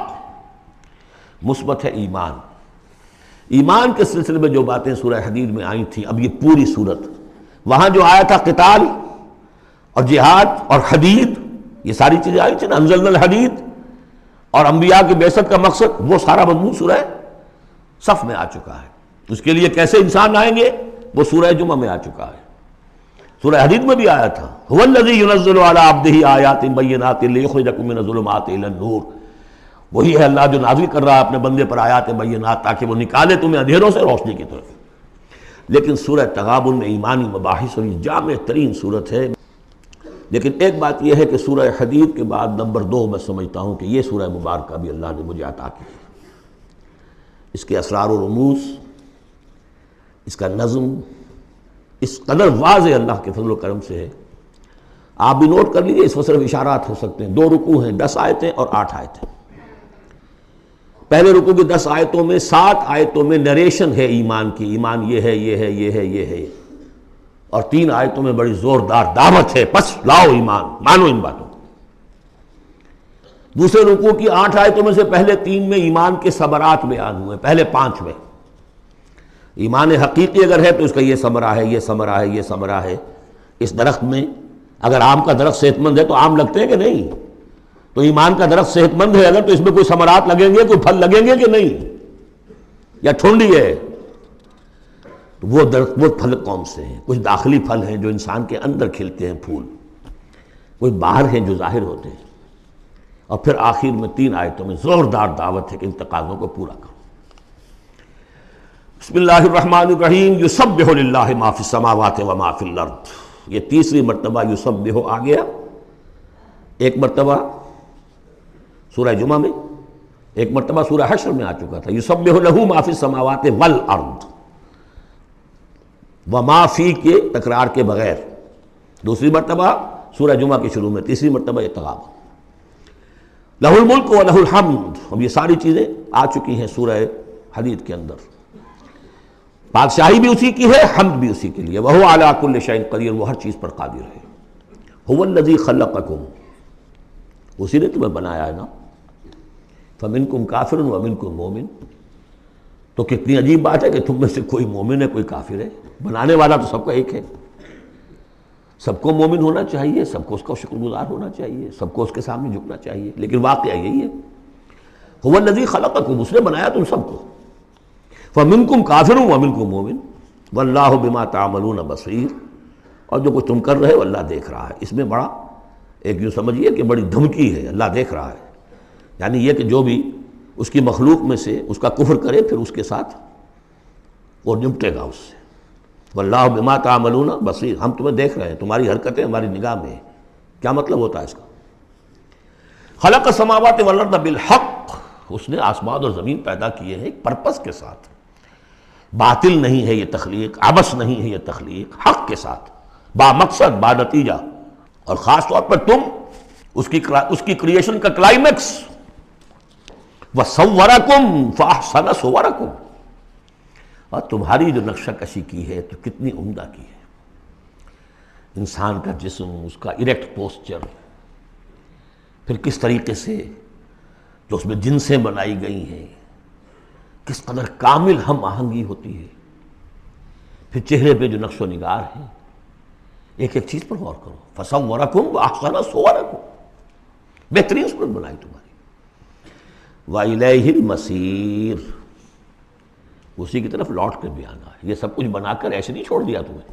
مثبت ہے ایمان. ایمان کے سلسلے میں جو باتیں سورہ حدید میں آئی تھیں، اب یہ پوری صورت، وہاں جو آیا تھا قتال اور جہاد اور حدید، یہ ساری چیزیں آئی تھیں نا، انزلنا الحدید، اور انبیاء کی بعثت کا مقصد، وہ سارا مضمون سورہ صف میں آ چکا ہے. اس کے لیے کیسے انسان آئیں گے وہ سورہ جمعہ میں آ چکا ہے. سورہ حدید میں بھی آیا تھا هو الذی ينزل علی عبدہ آیات بینات لیخرجکم من الظلمات الی النور، وہی ہے اللہ جو نازل کر رہا ہے اپنے بندے پر آیات بینات تاکہ وہ نکالے تمہیں اندھیروں سے روشنی کی طرف. لیکن سورہ تغابن میں ایمانی مباحث اور جامع ترین صورت ہے. لیکن ایک بات یہ ہے کہ سورہ حدید کے بعد نمبر 2 میں سمجھتا ہوں کہ یہ سورہ مبارکہ بھی اللہ نے مجھے عطا کی. اس کے اسرار و رموز، اس کا نظم اس قدر واضح اللہ کے فضل و کرم سے ہے. آپ بھی نوٹ کر لیجئے، اس میں صرف اشارات ہو سکتے ہیں. 2 رکوع ہیں، 10 آیتیں اور 8 آیتیں. پہلے رکوع کی 10 آیتوں میں 7 آیتوں میں نریشن ہے ایمان کی، ایمان یہ ہے یہ ہے یہ ہے یہ ہے، اور 3 آیتوں میں بڑی زوردار دعوت ہے، پس لاؤ ایمان، مانو ان باتوں. دوسرے رکوع کی 8 آیتوں میں سے پہلے 3 میں ایمان کے ثمرات بیان ہوئے، پہلے 5 میں. ایمان حقیقی اگر ہے تو اس کا یہ ثمرہ ہے، یہ ثمرہ ہے، یہ ثمرہ ہے. اس درخت میں اگر آم کا درخت صحت مند ہے تو آم لگتے ہیں کہ نہیں؟ تو ایمان کا درخت صحت مند ہے اگر تو اس میں کوئی ثمرات لگیں گے، کوئی پھل لگیں گے کہ نہیں؟ یا ٹھنڈی ہے؟ تو وہ درخت، وہ پھل کون سے ہیں؟ کچھ داخلی پھل ہیں جو انسان کے اندر کھلتے ہیں پھول، کچھ باہر ہیں جو ظاہر ہوتے ہیں. اور پھر آخر میں 3 آیتوں میں زوردار دعوت ہے کہ ان تقاضوں کو پورا کرو. بسم اللہ الرحمن الرحیم. یسبح للہ ما فی السماوات و ما فی الارض. یہ تیسری مرتبہ یسبح آ گیا. ایک مرتبہ سورہ جمعہ میں، ایک مرتبہ سورہ حشر میں آ چکا تھا. یسبح لہ ما فی السماوات والارض، وما فی کے تکرار کے بغیر. دوسری مرتبہ سورہ جمعہ کے شروع میں، تیسری مرتبہ یہ تغابن. لہ الملک و لہ الحمد. اب یہ ساری چیزیں آ چکی ہیں سورہ حدید کے اندر. بادشاہی بھی اسی کی ہے، حمد بھی اسی کے لیے. وہو علی کل شیء قدیر، وہ ہر چیز پر قادر ہے. هو الذی خلقکم، اسی نے تمہیں بنایا ہے نا. فمنکم کافر ومنکم مومن. تو کتنی عجیب بات ہے کہ تم میں سے کوئی مومن ہے کوئی کافر ہے. بنانے والا تو سب کا ایک ہے. سب کو مومن ہونا چاہیے، سب کو اس کا شکر گزار ہونا چاہیے، سب کو اس کے سامنے جھکنا چاہیے. لیکن واقعہ یہی ہے، هو الذی خلقکم، اس نے بنایا تم سب کو. فمنکم کافر ومنکم مومن واللہ بما تعملون بصیر. اور جو کچھ تم کر رہے ہو اللہ دیکھ رہا ہے. اس میں بڑا ایک یوں سمجھیے کہ بڑی دھمکی ہے، اللہ دیکھ رہا ہے. یعنی یہ کہ جو بھی اس کی مخلوق میں سے اس کا کفر کرے پھر اس کے ساتھ وہ نمٹے گا اس سے. واللہ بما تعملون بصیر، ہم تمہیں دیکھ رہے ہیں، تمہاری حرکتیں ہماری نگاہ میں ہیں. کیا مطلب ہوتا ہے اس کا؟ خلق السماوات والارض بالحق، اس نے آسمان اور زمین پیدا کیے ہیں ایک پرپس کے ساتھ، باطل نہیں ہے یہ تخلیق، عبث نہیں ہے یہ تخلیق، حق کے ساتھ، با مقصد، با نتیجہ، اور خاص طور پر تم اس کی کریشن کا کلائمیکس، وَصَوَّرَكُمْ فَأَحْسَنَ صُوَرَكُمْ، اور تمہاری جو نقشہ کشی کی ہے تو کتنی عمدہ کی ہے، انسان کا جسم، اس کا اریکٹ پوسچر، پھر کس طریقے سے جو اس میں جنسیں بنائی گئی ہیں، کس قدر کامل ہم آہنگی ہوتی ہے، پھر چہرے پہ جو نقش و نگار ہیں، ایک ایک چیز پر غور کرو، فَصَوَّرَكُمْ وَأَحْسَنَ صُوَرَكُمْ، بہترین صورت بنائی تمہاری، وَإِلَيْهِ الْمَصِيرُ، اسی کی طرف لوٹ کر بھی آنا ہے، یہ سب کچھ بنا کر ایسے نہیں چھوڑ دیا تمہیں،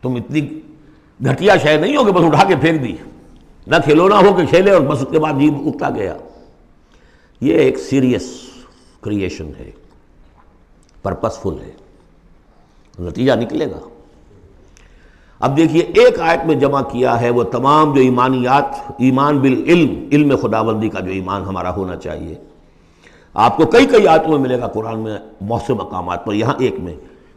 تم اتنی گھٹیا شے نہیں ہو کہ بس اٹھا کے پھینک دی، نہ کھلونا ہو کہ کھیلے اور بس اس کے بعد جی اٹھتا گیا، یہ ایک سیریس کریشن ہے، پرپسفل ہے، نتیجہ نکلے گا۔ اب دیکھیے ایک آیت میں جمع کیا ہے وہ تمام جو ایمانیات، ایمان بالعلم، علم خداوندی کا جو ایمان ہمارا ہونا چاہیے، آپ کو کئی کئی آیتوں میں ملے گا قرآن میں بہت سے مقامات پر، یہاں ایک میں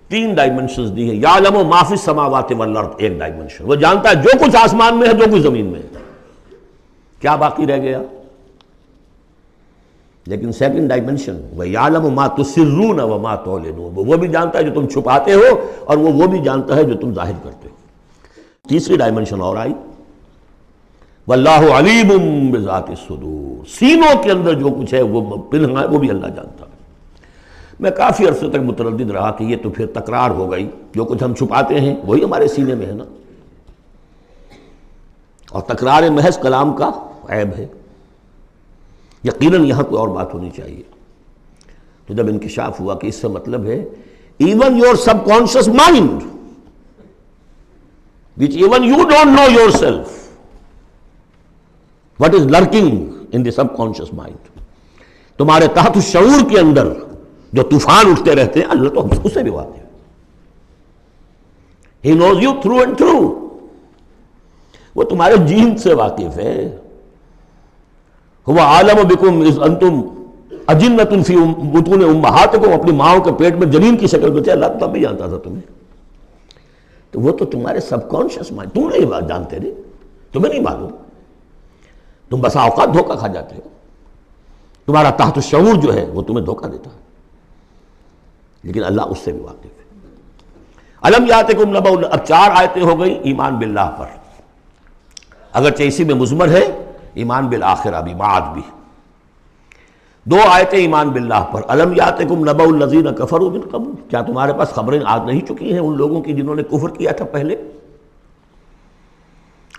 3 ڈائمنشنز دی ہیں، یعلم ما فی السماوات والارض، ایک ڈائمنشن، وہ جانتا ہے جو کچھ آسمان میں ہے جو کچھ زمین میں ہے، کیا باقی رہ گیا؟ لیکن سیکنڈ ڈائمنشن، وَيَعْلَمُ مَا تُسِرُّونَ وَمَا تُعْلِنُونَ، وہ بھی جانتا ہے جو تم چھپاتے ہو اور وہ بھی جانتا ہے جو تم ظاہر کرتے ہو۔ تیسری ڈائمنشن اور آئی، وَاللَّهُ عَلِيمٌ بِذَاتِ الصُّدُورِ، سینوں کے اندر جو کچھ ہے وہ پنہاں ہے، وہ بھی اللہ جانتا ہے۔ میں کافی عرصے تک متردد رہا کہ یہ تو پھر تکرار ہو گئی، جو کچھ ہم چھپاتے ہیں وہی ہمارے سینے میں ہے نا، اور تکرار محض کلام کا عیب ہے، یقیناً یہاں کوئی اور بات ہونی چاہیے۔ تو جب انکشاف ہوا کہ اس سے مطلب ہے even your sub conscious mind which even you don't know yourself what is lurking in the subconscious mind، تمہارے تحت الشعور کے اندر جو طوفان اٹھتے رہتے ہیں، اللہ تو اسے بھی واقف ہے، He knows you through and through، وہ تمہارے جین سے واقف ہے، هو عالم بكم اذ انتم اجنۃ فی بطون امہاتکم، اپنی ماؤں کے پیٹ میں جنین کی شکل میں تھے، اللہ تب بھی جانتا تھا تمہیں، تو وہ تو تمہارے سب کانشیس مائنڈ، تم نہیں بات جانتے رہے، تمہیں نہیں معلوم، تم بسا اوقات دھوکہ کھا جاتے ہو، تمہارا تحت الشعور جو ہے وہ تمہیں دھوکہ دیتا ہے، لیکن اللہ اس سے بھی واقف ہے۔ الم یاتکم نبأ، اب 4 آیتیں ہو گئی ایمان باللہ پر، اگرچہ اسی میں مضمر ہے ایمان بالآخرہ بھی، بعد بھی، 2 آیتیں ایمان باللہ پر، الم یاتکم نبأ الذین کفروا من قبل، کیا تمہارے پاس خبریں آ نہیں چکی ہیں ان لوگوں کی جنہوں نے کفر کیا تھا پہلے؟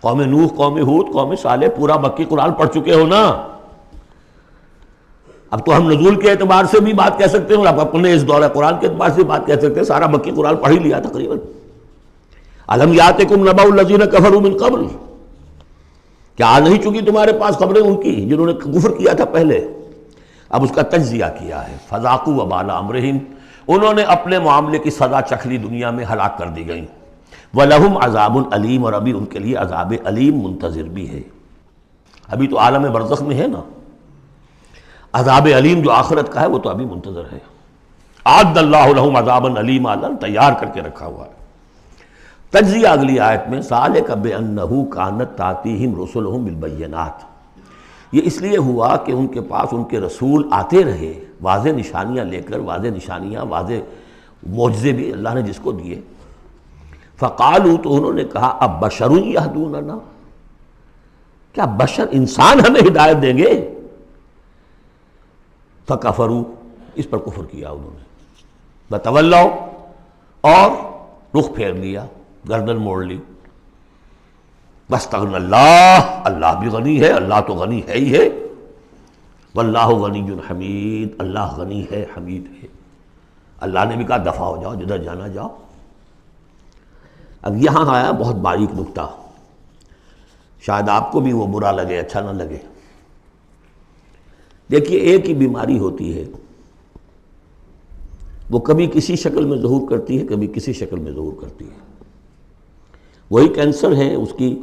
قوم نوح، قوم ہود، قوم صالح، پورا مکی قرآن پڑھ چکے ہو نا، اب تو ہم نزول کے اعتبار سے بھی بات کہہ سکتے ہیں، اب اپنے اس دورہ قرآن کے اعتبار سے بھی بات کہہ سکتے ہیں، سارا مکی قرآن پڑھ ہی لیا تقریباً۔ الم یاتکم نبأ الذین کفروا من قبل، کیا آ نہیں چکی تمہارے پاس خبریں ان کی جنہوں نے کفر کیا تھا پہلے؟ اب اس کا تجزیہ کیا ہے، فذاقوا وبال امرہم، انہوں نے اپنے معاملے کی سزا چکھ لی، دنیا میں ہلاک کر دی گئیں، وَلَهُمْ عَذَابٌ علیم، اور ابھی ان کے لیے عذاب علیم منتظر بھی ہے، ابھی تو عالم برزخ میں ہے نا، عذاب علیم جو آخرت کا ہے وہ تو ابھی منتظر ہے، اعد اللہ لہم عذابا علیما، تیار کر کے رکھا ہوا ہے۔ تجزیہ اگلی آیت میں، ذالک بأنہ کانت تأتیہم رسلہم بالبینات، یہ اس لیے ہوا کہ ان کے پاس ان کے رسول آتے رہے واضح نشانیاں لے کر، واضح نشانیاں، واضح معجزے بھی اللہ نے جس کو دیے، فقالوا، تو انہوں نے کہا اب بشر یہدوننا، کیا بشر انسان ہمیں ہدایت دیں گے؟ فکفروا، اس پر کفر کیا انہوں نے، وتولوا، اور رخ پھیر لیا، گردن موڑ لی، واستغنى اللہ، اللہ بھی غنی ہے، اللہ تو غنی ہے ہی ہے، واللہ غنی حمید، اللہ غنی ہے، حمید ہے، اللہ نے بھی کہا دفع ہو جاؤ، جدھر جانا جاؤ۔ اب یہاں آیا بہت باریک نکتہ، شاید آپ کو بھی وہ برا لگے، اچھا نہ لگے۔ دیکھیے ایک ہی بیماری ہوتی ہے، وہ کبھی کسی شکل میں ظہور کرتی ہے، کبھی کسی شکل میں ظہور کرتی ہے، وہی کینسر ہے، اس کی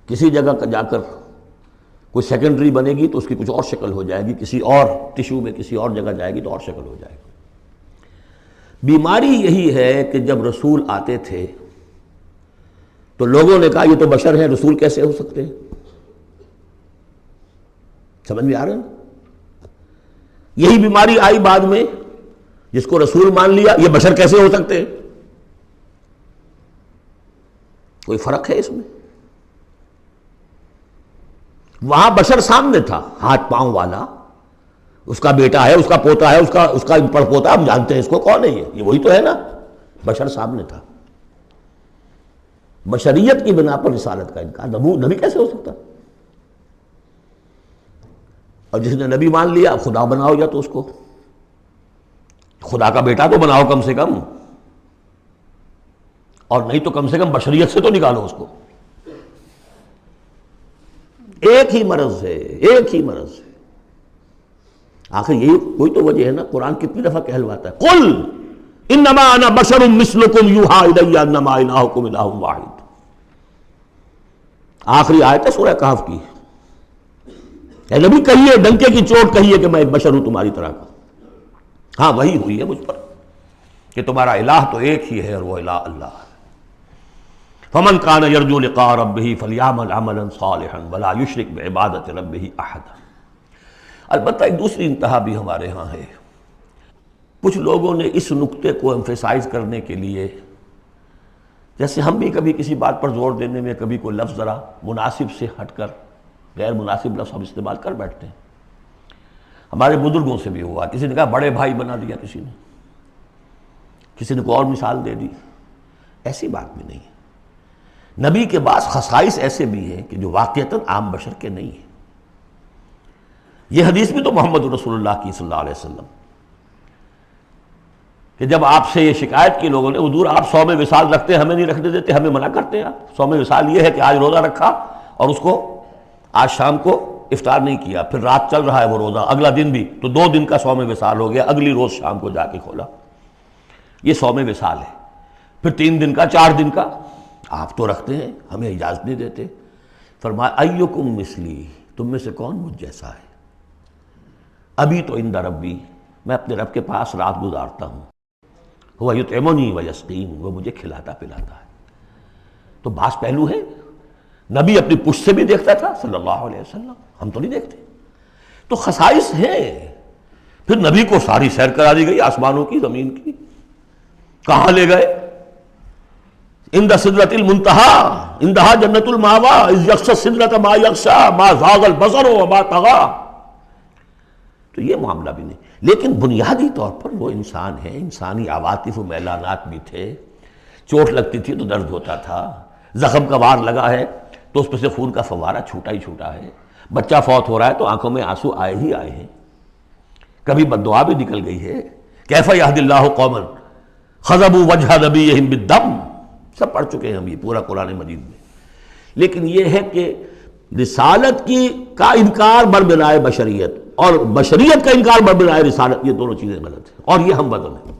کسی جگہ کا جا کر کوئی سیکنڈری بنے گی تو اس کی کچھ اور شکل ہو جائے گی، کسی اور ٹیشو میں کسی اور جگہ جائے گی تو اور شکل ہو جائے گی۔ بیماری یہی ہے کہ جب رسول آتے تھے تو لوگوں نے کہا یہ تو بشر ہیں، رسول کیسے ہو سکتے ہیں؟ سمجھ میں آ رہا ہے؟ یہی بیماری آئی بعد میں، جس کو رسول مان لیا یہ بشر کیسے ہو سکتے ہیں؟ کوئی فرق ہے اس میں؟ وہاں بشر سامنے تھا، ہاتھ پاؤں والا، اس کا بیٹا ہے، اس کا پوتا ہے، اس کا پڑ پوتا، ہم جانتے ہیں اس کو، کون ہے یہ وہی تو ہے نا، بشر سامنے تھا۔ بشریت کی بنا پر رسالت کا انکار، نبی کیسے ہو سکتا؟ اور جس نے نبی مان لیا خدا بناؤ، یا تو اس کو خدا کا بیٹا تو بناؤ کم سے کم، اور نہیں تو کم سے کم بشریت سے تو نکالو اس کو۔ ایک ہی مرض ہے، ایک ہی مرض ہے۔ آخر یہی کوئی تو وجہ ہے نا، قرآن کتنی دفعہ کہلواتا ہے قل انما انا بشر مثلکم یوحی الی انما الہکم الہ واحد۔ آخری آیت ہے سورہ کہف کی، اے نبی کہیے، ڈنکے کی چوٹ کہیے کہ میں ایک بشر ہوں تمہاری طرح کا۔ ہاں وہی ہوئی ہے مجھ پر کہ تمہارا الہ تو ایک ہی ہے اور وہ الہ اللہ ہے۔ فمن کان یرجو لقاء ربہ فلیعمل عملا صالحا ولا یشرک بعبادۃ ربہ احدا۔ البتہ ایک دوسری انتہا بھی ہمارے ہاں ہے، کچھ لوگوں نے اس نقطے کو ایمفیسائز کرنے کے لیے، جیسے ہم بھی کبھی کسی بات پر زور دینے میں کبھی کوئی لفظ ذرا مناسب سے ہٹ کر غیر مناسب لفظ ہم استعمال کر بیٹھتے ہیں۔ ہمارے بزرگوں سے بھی ہوا، کسی نے کہا بڑے بھائی بنا دیا، کسی نے کوئی اور مثال دے دی۔ ایسی بات بھی نہیں ہے۔ نبی کے بعض خصائص ایسے بھی ہیں کہ جو واقعتاً عام بشر کے نہیں ہیں۔ یہ حدیث بھی تو محمد رسول اللہ کی صلی اللہ علیہ وسلم، کہ جب آپ سے یہ شکایت کی لوگوں نے، حضور آپ صوم وصال رکھتے ہیں، ہمیں نہیں رکھنے دیتے، ہمیں منع کرتے ہیں آپ۔ صوم وصال یہ ہے کہ آج روزہ رکھا اور اس کو آج شام کو افطار نہیں کیا، پھر رات چل رہا ہے وہ روزہ، اگلا دن بھی، تو 2 دن کا صوم وصال ہو گیا، اگلی روز شام کو جا کے کھولا، یہ صوم وصال ہے۔ پھر 3 دن کا، 4 دن کا آپ تو رکھتے ہیں، ہمیں اجازت نہیں دیتے۔ فرمایا ایکم مثلی، تم میں سے کون مجھ جیسا ہے؟ ابھی تو عند ربی، میں اپنے رب کے پاس رات گزارتا ہوں، وہ یطعمنی ویسقین، وہ مجھے کھلاتا پلاتا ہے۔ تو بعض پہلو ہے، نبی اپنی پشت سے بھی دیکھتا تھا صلی اللہ علیہ وسلم، ہم تو نہیں دیکھتے۔ تو خصائص ہیں۔ پھر نبی کو ساری سیر کرا دی گئی، آسمانوں کی، زمین کی، کہاں لے گئے؟ عند سدرۃ المنتہی، عندہا جنت المأویٰ، اذ یغشی السدرۃ ما یغشی ما زاغ البصر وما طغی۔ تو یہ معاملہ بھی نہیں، لیکن بنیادی طور پر وہ انسان ہے، انسانی عواطف و میلانات بھی تھے۔ چوٹ لگتی تھی تو درد ہوتا تھا، زخم کا وار لگا ہے تو اس پہ سے خون کا فوارہ چھوٹا ہی چھوٹا ہے، بچہ فوت ہو رہا ہے تو آنکھوں میں آنسو آئے ہی آئے ہیں، کبھی بد دعا بھی نکل گئی ہے۔ کیف یہدی اللہ قوما خضبوا وجہ نبیہم بالدم، سب پڑھ چکے ہیں ہم یہ پورا قرآن مجید میں۔ لیکن یہ ہے کہ رسالت کا انکار بربنائے بشریت اور بشریت کا انکار بربنائے رسالت، یہ دونوں چیزیں غلط ہیں، اور یہ ہم وزن ہیں۔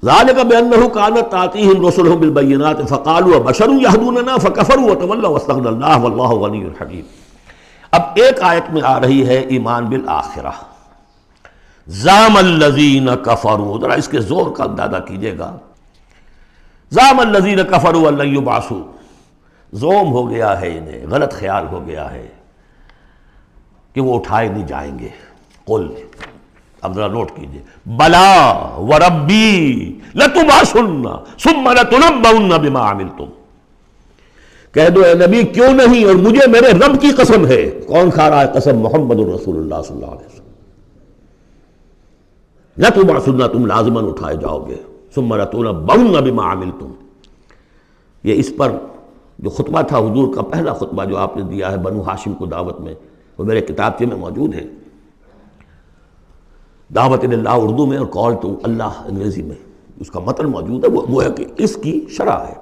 ذالک بانہ کانت تاتیہم رسلہم بالبینات فقالوا بشر یہدوننا فکفروا وتولوا واستغنی اللہ واللہ غنی حکیم۔ اب ایک آیت میں آ رہی ہے ایمان بالآخرہ، زعم الذین کفروا، ذرا اس کے زور کا اندازہ کیجئے گا۔ زعم الذین کفروا ان لن یبعثوا، زوم ہو گیا ہے انہیں، غلط خیال ہو گیا ہے کہ وہ اٹھائے نہیں جائیں گے۔ قل، اب ذرا نوٹ کیجئے، بلا وربی لتبعثن ثم لتنبؤن بما عملتم، کہہ دو اے نبی کیوں نہیں، اور مجھے میرے رب کی قسم ہے۔ کون کھا رہا ہے قسم؟ محمد الرسول اللہ صلی اللہ علیہ وسلم۔ لتبعثن، تم لازماً اٹھائے جاؤ گے، ثم لتنبؤن بما عملتم۔ یہ اس پر جو خطبہ تھا حضور کا، پہلا خطبہ جو آپ نے دیا ہے بنو ہاشم کو دعوت میں، وہ میرے کتابچے میں موجود ہے، دعوت اللہ اردو میں اور کال ٹو اللہ انگریزی میں، اس کا متن موجود ہے، وہ ہے کہ اس کی شرح ہے۔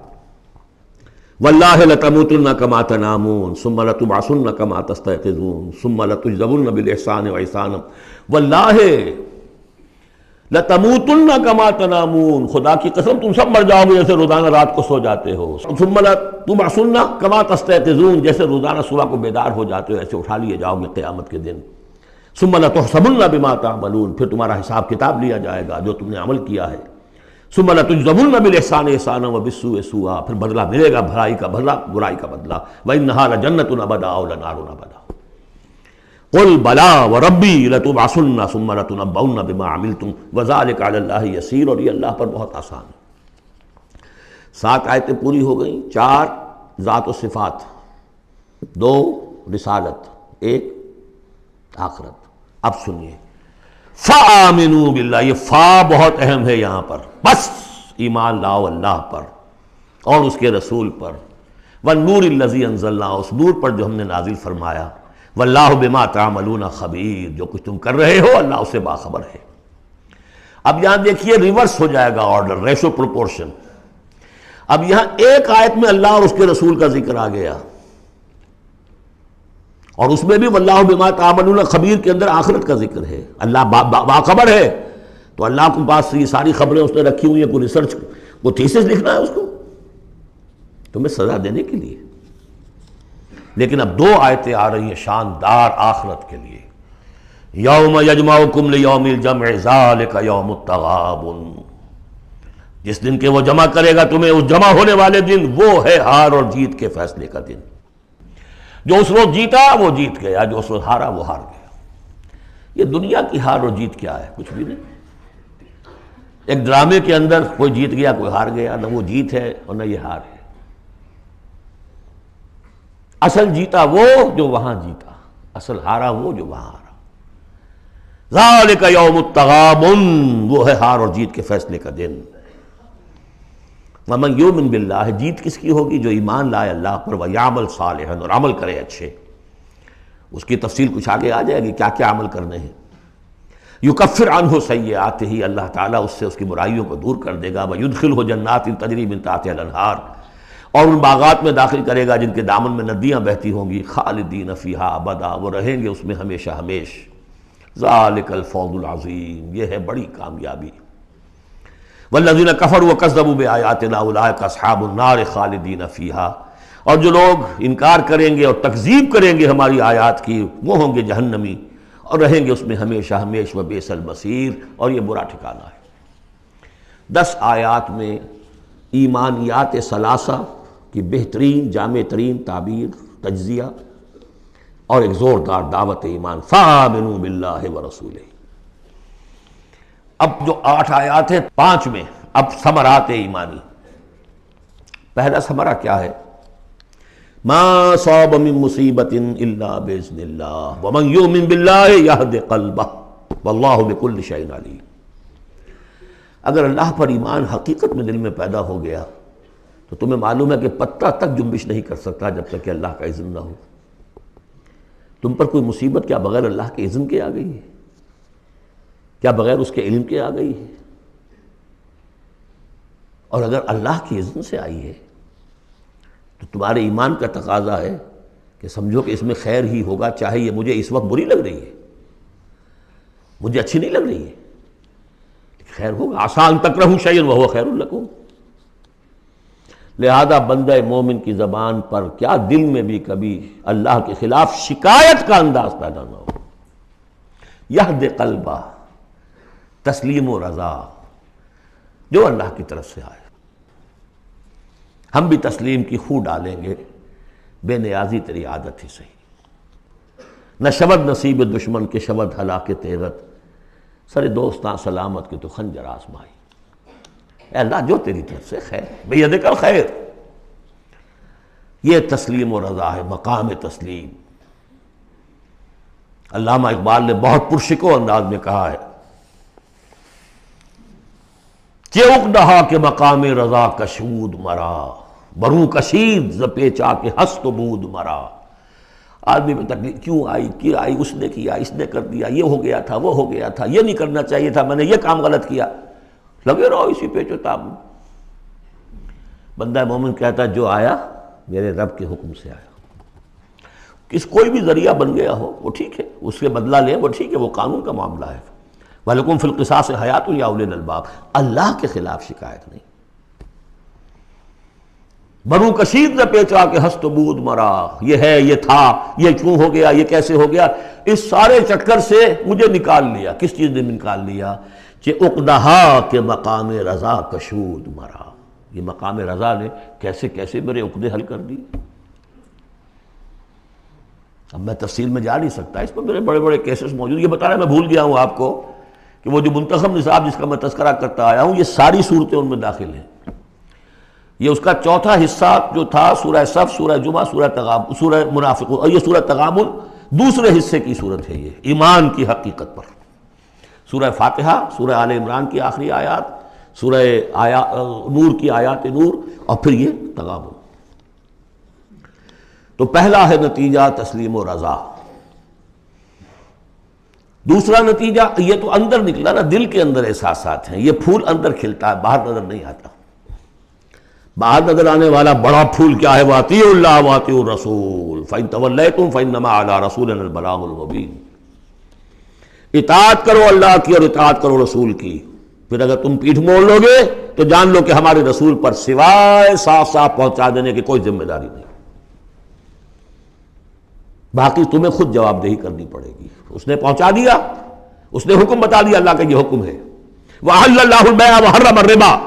واللہ لتموتن کما تنامون ثم لتبعثن کما تستيقظون ثم لتجزون بالاحسان واحسانا، واللہ لَتَمُوتُنَّ كَمَا تَنَامُونَ، خدا کی قسم تم سب مر جاؤ گے جیسے روزانہ رات کو سو جاتے ہو. ثُمَّ لَتُبْعَثُنَّ كَمَا تَسْتَيْقِظُونَ، جیسے روزانہ صبح کو بیدار ہو جاتے ہو ایسے اٹھا لیے جاؤ گے قیامت کے دن. ثُمَّ لَتُحْسَبُنَّ بِمَا تَعْمَلُونَ، پھر تمہارا حساب کتاب لیا جائے گا جو تم نے عمل کیا ہے. ثُمَّ لَتُجْزَوُنَّ بِالْإِحْسَانِ إِحْسَانًا وَبِالسُّوءِ سُوءًا، پھر بدلہ ملے گا بھلائی کا بدلہ برائی کا بدلہ. وَإِنَّهَا لَجَنَّةٌ أَبَدًا أَوْ لَنَارٌ أَبَدًا. قُلْ بَلَىٰ وَرَبِّي لَتُبْعَثُنَّ ثُمَّ لَتُنَبَّؤُنَّ بِمَا عَمِلْتُمْ وَذَٰلِكَ عَلَى اللَّهِ يَسِيرٌ، اور یہ اللہ پر بہت آسان ہے. 7 آیتیں پوری ہو گئیں. 4 ذات و صفات، 2 رسالت، 1 آخرت. اب سنیے فَآمِنُوا بِاللَّهِ، یہ فا بہت اہم ہے یہاں پر. بس ایمان لاؤ اللہ پر اور اس کے رسول پر. وَالنُّورِ الَّذِي أَنزَلْنَا، اس نور پر جو ہم نے نازل فرمایا. واللہ بما تعملون خبیر، جو کچھ تم کر رہے ہو اللہ اس سے باخبر ہے. اب یہاں دیکھیے ریورس ہو جائے گا آرڈر، ریشو پروپورشن. اب یہاں ایک آیت میں اللہ اور اس کے رسول کا ذکر آ گیا، اور اس میں بھی واللہ بما تعملون خبیر کے اندر آخرت کا ذکر ہے. اللہ باخبر ہے، تو اللہ کے پاس یہ ساری خبریں اس نے رکھی ہوئی ہیں. کوئی ریسرچ، کوئی تھیسس لکھنا ہے اس کو تمہیں سزا دینے کے لیے. لیکن اب 2 آیتیں آ رہی ہیں شاندار آخرت کے لیے. یوم یجمعکم لیوم الجمع ذالک یوم التغابن، جس دن کہ وہ جمع کرے گا تمہیں اس جمع ہونے والے دن، وہ ہے ہار اور جیت کے فیصلے کا دن. جو اس وقت جیتا وہ جیت گیا، جو اس وقت ہارا وہ ہار گیا. یہ دنیا کی ہار اور جیت کیا ہے؟ کچھ بھی نہیں. ایک ڈرامے کے اندر کوئی جیت گیا کوئی ہار گیا، نہ وہ جیت ہے اور نہ یہ ہار ہے. اصل جیتا وہ جو وہاں جیتا، اصل ہارا وہ جو وہاں ہارا. ذالک یوم التغابن، وہ ہے ہار اور جیت کے فیصلے کا دن. ومن یؤمن باللہ، جیت کس کی ہوگی؟ جو ایمان لائے اللہ پر، ویعمل صالحا، اور عمل کرے اچھے. اس کی تفصیل کچھ آگے آ جائے گی کیا کیا عمل کرنے ہیں. یکفر عنہ سیئاتہ، اللہ تعالیٰ اس سے اس کی برائیوں کو دور کر دے گا. ویدخلہ جنات تجری من تحتہا الانہار، اور ان باغات میں داخل کرے گا جن کے دامن میں ندیاں بہتی ہوں گی. خالدین فیہا ابدا، وہ رہیں گے اس میں ہمیشہ ہمیش. ذالک الفوز العظیم، یہ ہے بڑی کامیابی. والذین کفروا وکذبوا بآیاتنا اولئک اصحاب النار خالدین فیہا، اور جو لوگ انکار کریں گے اور تکذیب کریں گے ہماری آیات کی، وہ ہوں گے جہنمی اور رہیں گے اس میں ہمیشہ ہمیش. وبئس المصیر، اور یہ برا ٹھکانہ ہے. 10 آیات میں ایمانیات ثلاثہ کی بہترین جامع ترین تعبیر، تجزیہ، اور ایک زوردار دعوت ایمان. فآمنوا باللہ ورسولہ. اب جو 8 آیات ہیں 5 میں اب ثمرات ایمانی. پہلا ثمرہ کیا ہے؟ ما صاب من مصیبت الا باذن اللہ ومن یؤمن باللہ یہد قلبہ واللہ بکل شیء علیم. اگر اللہ پر ایمان حقیقت میں دل میں پیدا ہو گیا تو تمہیں معلوم ہے کہ پتہ تک جنبش نہیں کر سکتا جب تک کہ اللہ کا اذن نہ ہو. تم پر کوئی مصیبت کیا بغیر اللہ کے اذن کے آ گئی ہے؟ کیا بغیر اس کے علم کے آ گئی ہے؟ اور اگر اللہ کی اذن سے آئی ہے تو تمہارے ایمان کا تقاضا ہے کہ سمجھو کہ اس میں خیر ہی ہوگا، چاہے یہ مجھے اس وقت بری لگ رہی ہے، مجھے اچھی نہیں لگ رہی ہے، خیر ہوگا. عسیٰ ان تکرہوا شیئا وہو خیر لکم. لہذا بندہ مومن کی زبان پر کیا دل میں بھی کبھی اللہ کے خلاف شکایت کا انداز پیدا نہ ہو. یہد قلبہ، تسلیم و رضا، جو اللہ کی طرف سے آئے. ہم بھی تسلیم کی خو ڈالیں گے، بے نیازی تیری عادت ہی صحیح. نہ شود نصیب دشمن کے شود ہلاک تیغت، سر دوستاں سلامت کے تو خنجر آزمائی. اے اللہ جو تیری طرف سے خیر، بیدک الخیر. یہ تسلیم و رضا ہے، مقام تسلیم. علامہ اقبال نے بہت پرشکو انداز میں کہا ہے کہ اقدہا کے مقام رضا کشود مرا، برو کشید ز پیچا کے ہست و بود مرا. آدمی میں تکلیف کیوں آئی، کیا آئی، اس نے کیا، اس نے کر دیا، یہ ہو گیا تھا، وہ ہو گیا تھا، یہ نہیں کرنا چاہیے تھا، میں نے یہ کام غلط کیا. لگے رہو اسی پیچ و تاب میں. بندہ مومن کہتا ہے جو آیا میرے رب کے حکم سے آیا. کوئی بھی ذریعہ بن گیا ہو وہ ٹھیک ہے، اس کے بدلہ لیں وہ ٹھیک ہے، وہ قانون کا معاملہ ہے. وَلَكُمْ فِي الْقِصَاصِ حَيَاةٌ يَا أُولِي الْأَلْبَابِ، اللہ کے خلاف شکایت نہیں۔ بنو کثیر نے پیچا کہ ہست بود مرا، یہ ہے، یہ تھا، یہ کیوں ہو گیا، یہ کیسے ہو گیا، اس سارے چکر سے مجھے نکال لیا۔ کس چیز نے نکال لیا؟ کہ عقدہا کے مقام رضا کشود مرا، یہ مقام رضا نے کیسے کیسے میرے عقدے حل کر دی۔ اب میں تفصیل میں جا نہیں سکتا، اس پر میرے بڑے بڑے کیسز موجود۔ یہ بتانا میں بھول گیا ہوں آپ کو کہ وہ جو منتخب نصاب جس کا میں تذکرہ کرتا آیا ہوں، یہ ساری صورتیں ان میں داخل ہیں۔ یہ اس کا چوتھا حصہ جو تھا سورہ صف، سورہ جمعہ، سورہ تغابن، سورہ منافقون، اور یہ سورہ تغابن دوسرے حصے کی صورت ہے، یہ ایمان کی حقیقت پر۔ سورہ فاتحہ، سورہ آل عمران کی آخری آیات، سورہ نور کی آیات نور، اور پھر یہ تغابن۔ تو پہلا ہے نتیجہ تسلیم و رضا۔ دوسرا نتیجہ، یہ تو اندر نکلا نا، دل کے اندر احساسات ہیں، یہ پھول اندر کھلتا ہے، باہر نظر نہیں آتا۔ باہر نظر آنے والا بڑا پھول کیا ہے؟ وَأَطِیعُوا اللَّهَ وَأَطِیعُوا الرَّسُولَ فَإِن تَوَلَّیْتُمْ فَإِنَّمَا عَلَىٰ رَسُولِنَا الْبَلَاغُ الْمُبِینُ۔ اطاعت کرو اللہ کی اور اطاعت کرو رسول کی، پھر اگر تم پیٹھ موڑ لو گے تو جان لو کہ ہمارے رسول پر سوائے صاف صاف پہنچا دینے کی کوئی ذمہ داری نہیں، باقی تمہیں خود جواب دہی کرنی پڑے گی۔ اس نے پہنچا دیا، اس نے حکم بتا دیا، اللہ کا یہ حکم ہے۔ وَأَحَلَّ اللَّهُ الْبَيْعَ وَحَرَّمَ الرِّبَا،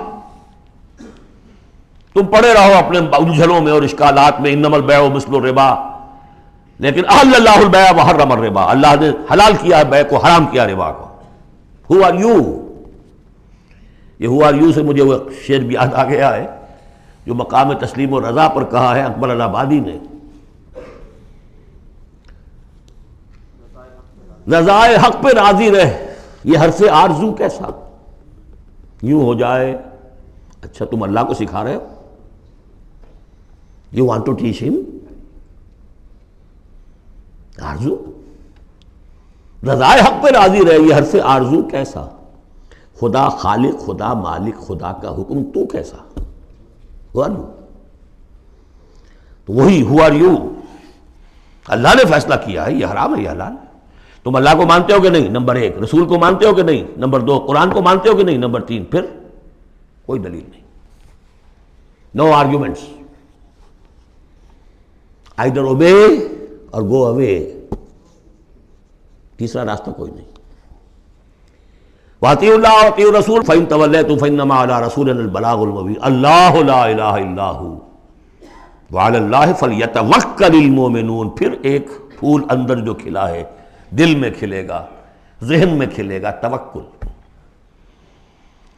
تم پڑے رہو اپنے الجھنوں میں اور اشکالات میں، انما البیع مثل الربا، لیکن احل اللہ البیع وحرم الربا، اللہ نے حلال کیا ہے بیع کو، حرام کیا ربا کو۔ ہو آر یو، یہ ہو آر یو سے مجھے وہ شعر بھی یاد آ گیا ہے جو مقام تسلیم و رضا پر کہا ہے اکبر الہٰبادی نے۔ رضائے حق پہ راضی رہ، یہ حرف آرزو کیسا، یوں ہو جائے۔ اچھا تم اللہ کو سکھا رہے ہو، You want to teach him؟ آرزو، رضائے حق پہ راضی رہے، یہ حرف آرزو کیسا، خدا خالق، خدا مالک، خدا کا حکم تو کیسا، Who are you؟ تو وہی Who are you، اللہ نے فیصلہ کیا ہے یہ حرام ہے یہ حلال ہے۔ تم اللہ کو مانتے ہو کہ نہیں؟ نمبر ایک۔ رسول کو مانتے ہو کہ نہیں؟ نمبر دو۔ قرآن کو مانتے ہو کہ نہیں؟ نمبر تین۔ پھر کوئی دلیل نہیں، نو arguments, either obey or go away، تیسرا راستہ کوئی نہیں۔ وَأَطِیعُوا اللَّهَ وَأَطِیعُوا الرَّسُولَ فَإِن تَوَلَّیْتُمْ فَإِنَّمَا عَلَىٰ رَسُولِنَا الْبَلَاغُ الْمُبِینُ اللَّهُ لَا إِلَٰهَ إِلَّا هُوَ وَعَلَى اللَّهِ فَلْيَتَوَکَّلِ الْمُؤْمِنُونَ۔ پھر ایک پھول اندر جو کھلا ہے، دل میں کھلے گا، ذہن میں کھلے گا، توکل۔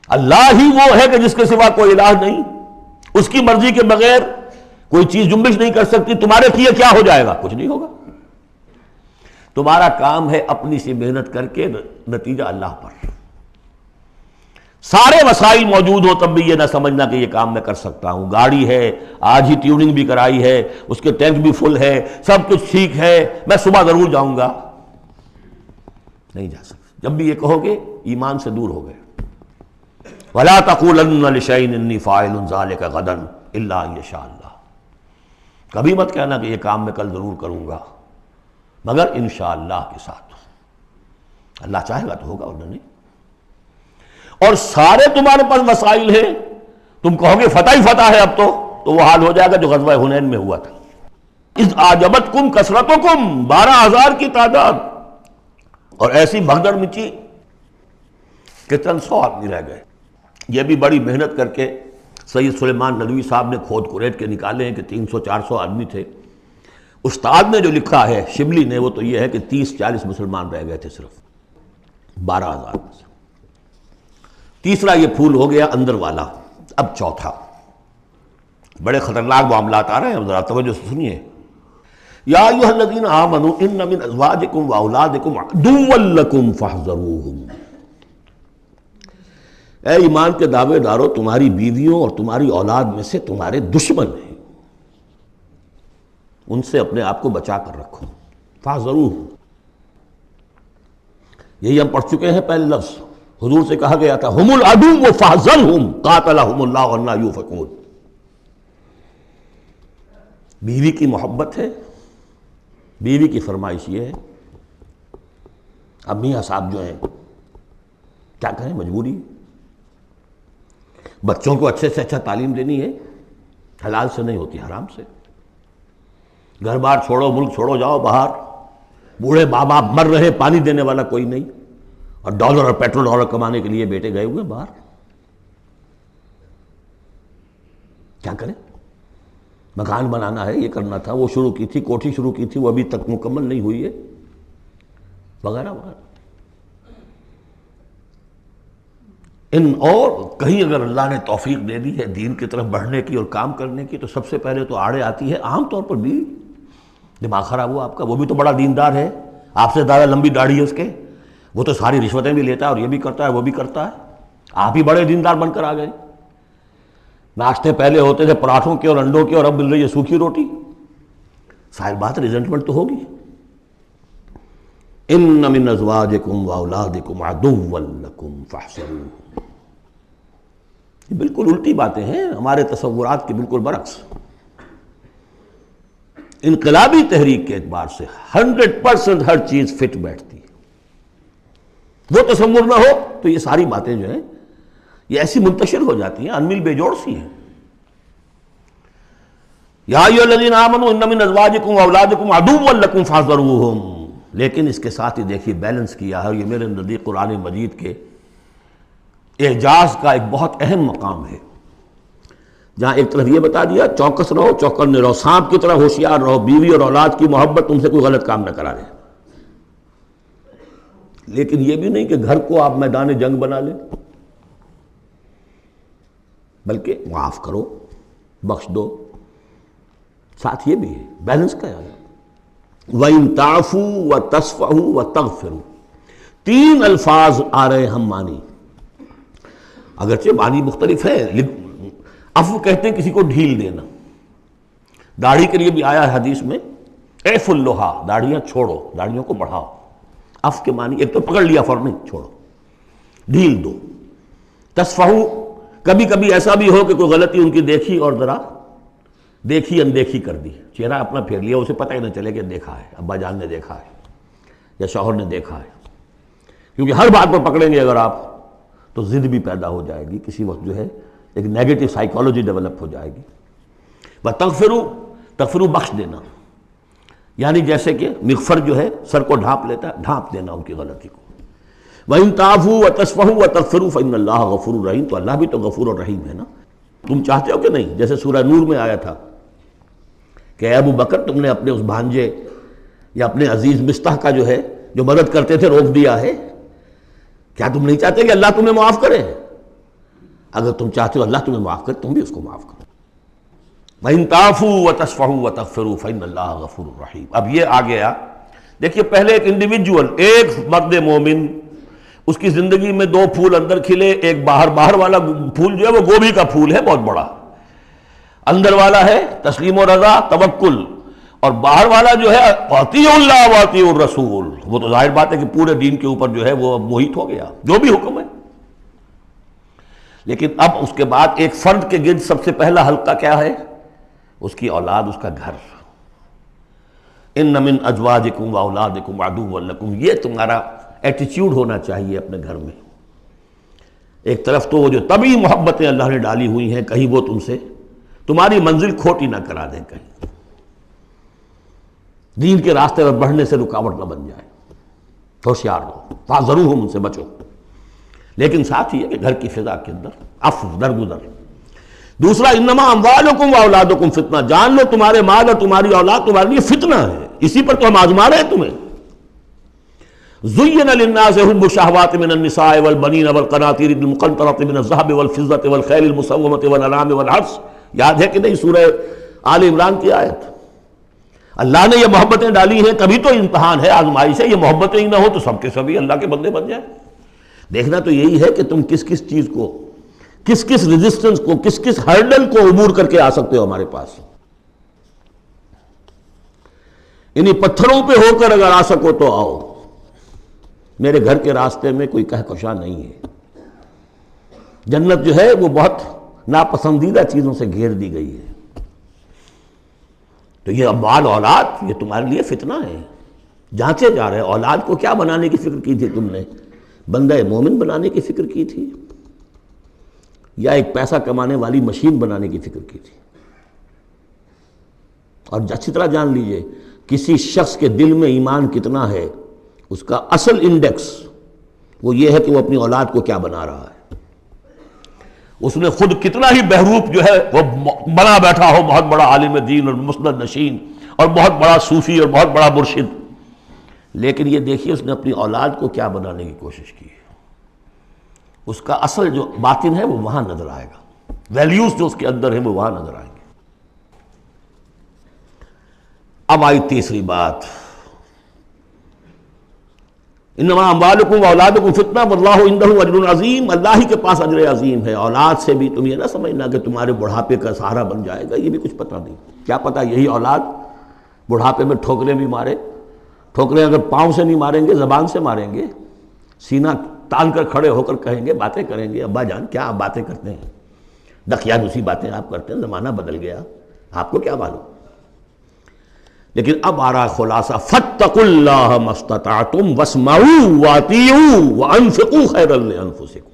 اللہ ہی وہ ہے کہ جس کے سوا کوئی الہ نہیں، اس کی مرضی کے بغیر کوئی چیز جنبش نہیں کر سکتی۔ تمہارے کیے کیا ہو جائے گا؟ کچھ نہیں ہوگا۔ تمہارا کام ہے اپنی سی محنت کر کے نتیجہ اللہ پر۔ سارے وسائل موجود ہو تب بھی یہ نہ سمجھنا کہ یہ کام میں کر سکتا ہوں۔ گاڑی ہے، آج ہی ٹیوننگ بھی کرائی ہے، اس کے ٹینک بھی فل ہے، سب کچھ ٹھیک ہے، میں صبح ضرور جاؤں گا، نہیں جا سکتے۔ جب بھی یہ کہو گے ایمان سے دور ہو گئے۔ وَلَا تَقُولَنَّ لِشَيْءٍ إِنِّي فَاعِلٌ ذَلِكَ غَدًا إِلَّا أَن يَشَاءَ اللَّهُ، کبھی مت کہنا کہ یہ کام میں کل ضرور کروں گا مگر انشاءاللہ کے ساتھ، اللہ چاہے گا تو ہوگا ورنہ نہیں۔ اور سارے تمہارے پاس وسائل ہیں، تم کہو گے فتح ہی فتح ہے اب تو وہ حال ہو جائے گا جو غزوہ حنین میں ہوا تھا۔ اذ اعجبتکم کثرتکم، 12,000 کی تعداد، اور ایسی بھگدڑ مچی کہ چند 100 آدمی رہ گئے۔ یہ بھی بڑی محنت کر کے سید سلیمان ندوی صاحب نے کھود کریٹ کے نکالے ہیں کہ 300-400 آدمی تھے۔ استاد نے جو لکھا ہے شبلی نے وہ تو یہ ہے کہ 30-40 مسلمان رہ گئے تھے صرف 12,000 میں سے۔ تیسرا یہ پھول ہو گیا اندر والا۔ اب چوتھا، بڑے خطرناک معاملات آ رہے ہیں، ذرا توجہ سے سنیے۔ یا ایھا الذین آمنوا ان من ازواجکم واولادکم عدوا لکم فاحذروہم۔ اے ایمان کے دعوے دارو، تمہاری بیویوں اور تمہاری اولاد میں سے تمہارے دشمن ہیں، ان سے اپنے آپ کو بچا کر رکھو۔ فاحذروہم، یہی ہم پڑھ چکے ہیں پہلے لفظ، حضور سے کہا گیا تھا ہم العدو فاحذرہم قاتلہم اللہ انا یؤفکون۔ بیوی کی محبت ہے، بیوی کی فرمائش یہ ہے۔ اب میاں صاحب جو ہیں کیا کریں، مجبوری ہے۔ بچوں کو اچھے سے اچھا تعلیم دینی ہے، حلال سے نہیں ہوتی، حرام سے۔ گھر بار چھوڑو، ملک چھوڑو، جاؤ باہر، بوڑھے ماں باپ مر رہے، پانی دینے والا کوئی نہیں، اور ڈالر اور پیٹرول ڈالر کمانے کے لیے بیٹے گئے ہوئے باہر۔ کیا کریں؟ مکان بنانا ہے، یہ کرنا تھا، وہ شروع کی تھی، کوٹھی شروع کی تھی، وہ ابھی تک مکمل نہیں ہوئی ہے، وغیرہ وغیرہ۔ اور کہیں اگر اللہ نے توفیق دے دی ہے دین کی طرف بڑھنے کی اور کام کرنے کی، تو سب سے پہلے تو آڑے آتی ہے عام طور پر بھی دماغ خراب ہوا آپ کا، وہ بھی تو بڑا دیندار ہے، آپ سے زیادہ لمبی داڑھی ہے اس کے، وہ تو ساری رشوتیں بھی لیتا ہے اور یہ بھی کرتا ہے وہ بھی کرتا ہے، آپ ہی بڑے دیندار بن کر آ گئے۔ ناشتے پہلے ہوتے تھے پراٹھوں کے اور انڈوں کے، اور اب مل رہی ہے سوکھی روٹی، ظاہر بات ریزنٹمنٹ تو ہوگی۔ ان من ازواجکم واولادکم عدوا لکم فاحذروہ، یہ بالکل الٹی باتیں ہیں ہمارے تصورات کے بالکل برعکس۔ انقلابی تحریک کے اعتبار سے 100% ہر چیز فٹ بیٹھتی ہے، وہ تصور نہ ہو تو یہ ساری باتیں جو ہیں یہ ایسی منتشر ہو جاتی ہیں، انمل بے جوڑ سی ہیں۔ یا ایھا الذین آمنوا ان من ازواجکم واولادکم عدوا لکم فاحذروہم، لیکن اس کے ساتھ ہی دیکھیے بیلنس کیا ہے، یہ میرے نزدیک قرآن مجید کے اعجاز کا ایک بہت اہم مقام ہے، جہاں ایک طرف یہ بتا دیا چوکس رہو، چوکنے رہو، سانپ کی طرح ہوشیار رہو، بیوی اور اولاد کی محبت تم سے کوئی غلط کام نہ کرا دے، لیکن یہ بھی نہیں کہ گھر کو آپ میدان جنگ بنا لیں، بلکہ معاف کرو، بخش دو، ساتھ یہ بھی ہے بیلنس کا ہے۔ وَإِن تَعْفُوا وَتَصْفَحُوا وَتَغْفِرُوا، 3 الفاظ آ رہے ہم معنی، اگرچہ معنی مختلف ہے۔ عفو کہتے ہیں کسی کو ڈھیل دینا، داڑھی کے لیے بھی آیا ہے حدیث میں، اعف اللحا، داڑھیاں چھوڑو، داڑھیوں کو بڑھاؤ۔ عفو کے معنی ایک تو پکڑ لیا فوراً نہیں، چھوڑو، ڈھیل دو۔ تصفحوا، کبھی کبھی ایسا بھی ہو کہ کوئی غلطی ان کی دیکھی اور ذرا دیکھی اندیکھی کر دی، چہرہ اپنا پھیر لیا، اسے پتہ ہی نہ چلے کہ دیکھا ہے، ابا جان نے دیکھا ہے یا شوہر نے دیکھا ہے، کیونکہ ہر بات پر پکڑیں گے اگر آپ تو ضد بھی پیدا ہو جائے گی، کسی وقت جو ہے ایک نیگیٹو سائیکالوجی ڈیولپ ہو جائے گی۔ وَتَغْفِرُوا، تغفروا بخش دینا، یعنی جیسے کہ مغفر جو ہے سر کو ڈھانپ لیتا ہے، ڈھانپ دینا ان کی غلطی کو۔ وَإِن تَعْفُوا وَتَصْفَحُوا وَتَغْفِرُوا فَإِنَّ اللَّهَ غَفُورٌ رَحِيمٌ، تو اللہ بھی تو غفور اور رحیم ہے نا۔ تم چاہتے ہو کہ نہیں، جیسے سورہ نور میں آیا تھا کہ اے ابو بکر تم نے اپنے اس بھانجے یا اپنے عزیز مصطح کا جو ہے جو مدد کرتے تھے روک دیا ہے، کیا تم نہیں چاہتے کہ اللہ تمہیں معاف کرے؟ اگر تم چاہتے ہو اللہ تمہیں معاف کرے، تم بھی اس کو معاف کرو۔ وَإِن تَعْفُوا وَتَصْفَحُوا وَتَغْفِرُوا فَإِنَّ اللَّهَ غَفُورٌ رَحِيمٌ۔ اب یہ آ گیا، دیکھیے پہلے ایک انڈیویجول، ایک مرد مومن، اس کی زندگی میں 2 پھول اندر کھلے، ایک باہر والا پھول جو ہے وہ گوبھی کا پھول ہے بہت بڑا، اندر والا ہے تسلیم و رضا توکل، اور باہر والا جو ہے اطیعوا اللہ واطیعوا الرسول، وہ تو ظاہر بات ہے کہ پورے دین کے اوپر جو ہے وہ محیط ہو گیا جو بھی حکم ہے۔ لیکن اب اس کے بعد ایک فرد کے گرد سب سے پہلا حلقہ کیا ہے؟ اس کی اولاد، اس کا گھر۔ ان من ازواجکم واولادکم عدوا لکم، یہ تمہارا ایٹیچیوڈ ہونا چاہیے اپنے گھر میں۔ ایک طرف تو وہ جو طبعی محبتیں اللہ نے ڈالی ہوئی ہیں، کہیں وہ تم سے تمہاری منزل کھوٹی نہ کرا دیں، کہیں دین کے راستے پر بڑھنے سے رکاوٹ نہ بن جائے، ہوشیار رہو، فاحذروہم، ان سے بچو۔ لیکن ساتھ ہی ہے کہ گھر کی فضا کے اندر عفو، درگزر۔ دوسرا انما اموالکم واولادکم فتنہ، جان لو تمہارے مال اور تمہاری اولاد تمہارے لیے فتنہ ہے، اسی پر تو ہم آزما رہے ہیں تمہیں۔ زین للناس حب الشہوات من النساء والبنین والقناطیر المقنطرۃ من الذهب والفضة والخیل المسومۃ والانعام والحرث، یاد ہے کہ نہیں سورہ آل عمران کی آیت؟ اللہ نے یہ محبتیں ڈالی ہیں، تبھی تو امتحان ہے، آزمائش ہے، یہ محبتیں ہی نہ ہو تو سب کے سبھی اللہ کے بندے بن جائیں۔ دیکھنا تو یہی ہے کہ تم کس کس چیز کو، کس کس ریزسٹنس کو، کس کس ہرڈل کو عبور کر کے آ سکتے ہو ہمارے پاس۔ انہی پتھروں پہ ہو کر اگر آ سکو تو آؤ، میرے گھر کے راستے میں کوئی کہکشاں نہیں ہے۔ جنت جو ہے وہ بہت ناپسندیدہ چیزوں سے گھیر دی گئی ہے، تو یہ اموال اولاد یہ تمہارے لیے فتنہ ہے، جانچے جا رہے ہیں۔ اولاد کو کیا بنانے کی فکر کی تھی تم نے؟ بندہ مومن بنانے کی فکر کی تھی یا ایک پیسہ کمانے والی مشین بنانے کی فکر کی تھی؟ اور اچھی طرح جان لیجئے کسی شخص کے دل میں ایمان کتنا ہے اس کا اصل انڈیکس وہ یہ ہے کہ وہ اپنی اولاد کو کیا بنا رہا ہے. اس نے خود کتنا ہی بہروپ جو ہے وہ بنا بیٹھا ہو، بہت بڑا عالم دین اور مسند نشین اور بہت بڑا صوفی اور بہت بڑا مرشد، لیکن یہ دیکھیے اس نے اپنی اولاد کو کیا بنانے کی کوشش کی ہے. اس کا اصل جو باطن ہے وہ وہاں نظر آئے گا، ویلیوز جو اس کے اندر ہیں وہ وہاں نظر آئیں گے. اب آئی تیسری بات، انما اموالکم و اولادکم فتنہ واللہ عندہ اجر عظیم، اللہ ہی کے پاس اجر عظیم ہے. اولاد سے بھی تم یہ نہ سمجھنا کہ تمہارے بڑھاپے کا سہارا بن جائے گا، یہ بھی کچھ پتہ نہیں. کیا پتہ یہی اولاد بڑھاپے میں ٹھوکریں بھی مارے. ٹھوکریں اگر پاؤں سے نہیں ماریں گے زبان سے ماریں گے، سینہ تان کر کھڑے ہو کر کہیں گے، باتیں کریں گے، ابا جان کیا آپ باتیں کرتے ہیں، دقیانوسی باتیں آپ کرتے ہیں، زمانہ بدل گیا، آپ کو کیا معلوم. لیکن اب آ رہا خلاصہ، فاتقوا اللہ ما استطعتم واسمعوا واطیعوا وانفقوا خیرا لانفسکم.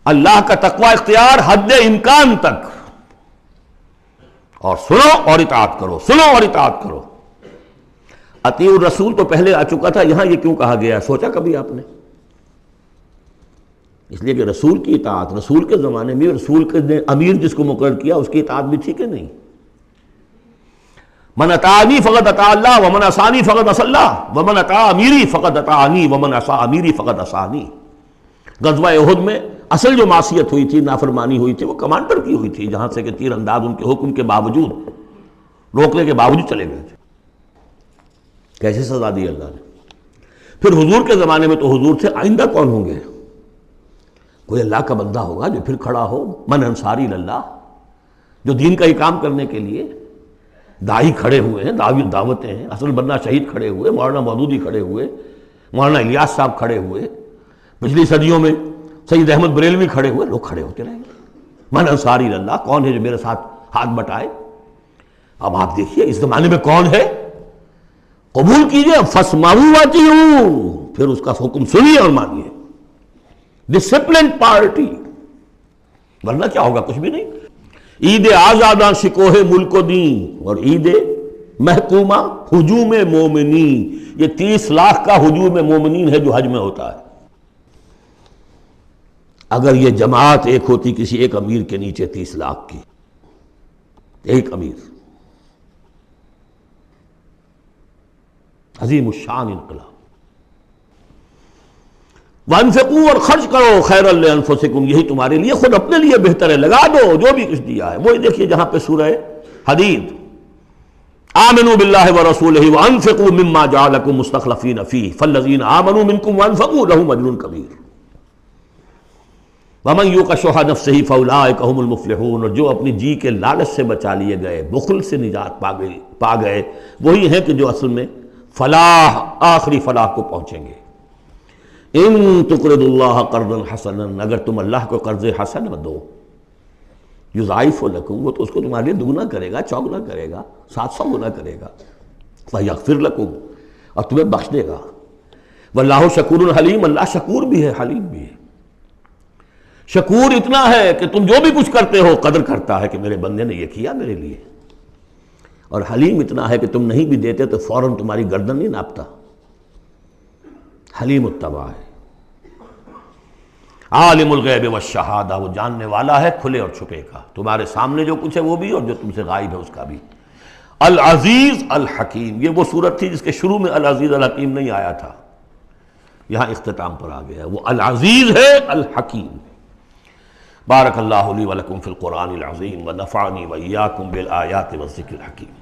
اللہ کا تقوی اختیار حد امکان تک، اور سنو اور اطاعت کرو، سنو اور اطاعت کرو. اطیعوا الرسول تو پہلے آ چکا تھا، یہاں یہ کیوں کہا گیا؟ سوچا کبھی آپ نے؟ اس لیے کہ رسول کی اطاعت، رسول کے زمانے میں رسول کے نے امیر جس کو مقرر کیا اس کی اطاعت بھی تھی کہ نہیں؟ من اطاعنی فقد اطاع اللہ ومن عصانی فقد عصى اللہ ومن اطاع امیری فقد اطاعنی ومن عصى امیری فقد عصانی. غزوہ احد میں اصل جو معصیت ہوئی تھی، نافرمانی ہوئی تھی، وہ کمانڈر کی ہوئی تھی، جہاں سے کہ تیر انداز ان کے حکم کے باوجود، روکنے کے باوجود چلے گئے تھے. کیسے سزا دی اللہ نے. پھر حضور کے زمانے میں تو حضور تھے، آئندہ کون ہوں گے؟ کوئی اللہ کا بندہ ہوگا جو پھر کھڑا ہو، من انصاری اللہ، جو دین کا ہی کام کرنے کے لیے داعی کھڑے ہوئے ہیں، دعوتیں ہیں. اصل بننا شہید کھڑے ہوئے، مولانا مودودی کھڑے ہوئے، مولانا الیاس صاحب کھڑے ہوئے، پچھلی صدیوں میں سید احمد بریلوی کھڑے ہوئے، لوگ کھڑے ہوتے رہیں گے. من انصاری اللہ، کون ہے جو میرے ساتھ ہاتھ بٹائے؟ اب آپ دیکھیے اس زمانے میں کون ہے، قبول کیجئے. فاسمعوا واطیعوا، پھر اس کا حکم سنیے اور مانیے. ڈسپلنڈ پارٹی، ورنہ کیا ہوگا؟ کچھ بھی نہیں. عید آزاداں شکوہ ملک و دین اور عید محکومہ ہجوم مومنین. یہ 30 لاکھ کا ہجوم مومنین ہے جو حج میں ہوتا ہے. اگر یہ جماعت ایک ہوتی کسی ایک امیر کے نیچے 30 لاکھ کی، ایک امیر، عظیم الشان انقلاب. وانفقوا، اور خرچ کرو، خیرا لانفسکم، یہی تمہارے لیے، خود اپنے لیے بہتر ہے، لگا دو جو بھی کچھ دیا ہے. وہی دیکھیے جہاں پہ سورہ حدید، آمنوا باللہ ورسولہ وانفقوا مما جعلکم مستخلفین فیہ فالذین آمنوا منکم وانفقوا لہم اجر کبیر ومن یوق شح نفسہ فاولئک ھم المفلحون. اور جو اپنی جی کے لالچ سے بچا لیے گئے، بخل سے نجات پا گئے، وہی ہیں کہ جو اصل میں فلاح، آخری فلاح کو پہنچیں گے. ان تقرضوا اللہ قرضا حسنا، اگر تم اللہ کو قرض حسن دو، یضاعف لکم، وہ تو اس کو تمہارے لیے دگنا کرے گا، چوگنا کرے گا، 700 گنا کرے گا. فیغفر لکم، اور تمہیں بخش دے گا. واللہ شکور حلیم، اللہ شکور بھی ہے، حلیم بھی ہے. شکور اتنا ہے کہ تم جو بھی کچھ کرتے ہو قدر کرتا ہے کہ میرے بندے نے یہ کیا میرے لیے. اور حلیم اتنا ہے کہ تم نہیں بھی دیتے تو فوراً تمہاری گردن نہیں ناپتا. حلیم الطبع ہے. عالم الغیب والشہادہ، وہ جاننے والا ہے کھلے اور چھپے کا، تمہارے سامنے جو کچھ ہے وہ بھی اور جو تم سے غائب ہے اس کا بھی. العزیز الحکیم، یہ وہ صورت تھی جس کے شروع میں العزیز الحکیم نہیں آیا تھا، یہاں اختتام پر آ گیا. وہ العزیز ہے الحکیم. بارک اللہ لی ولکم فی القرآن العظیم ونفعنی وإیاکم بالآیات والذکر الحکیم.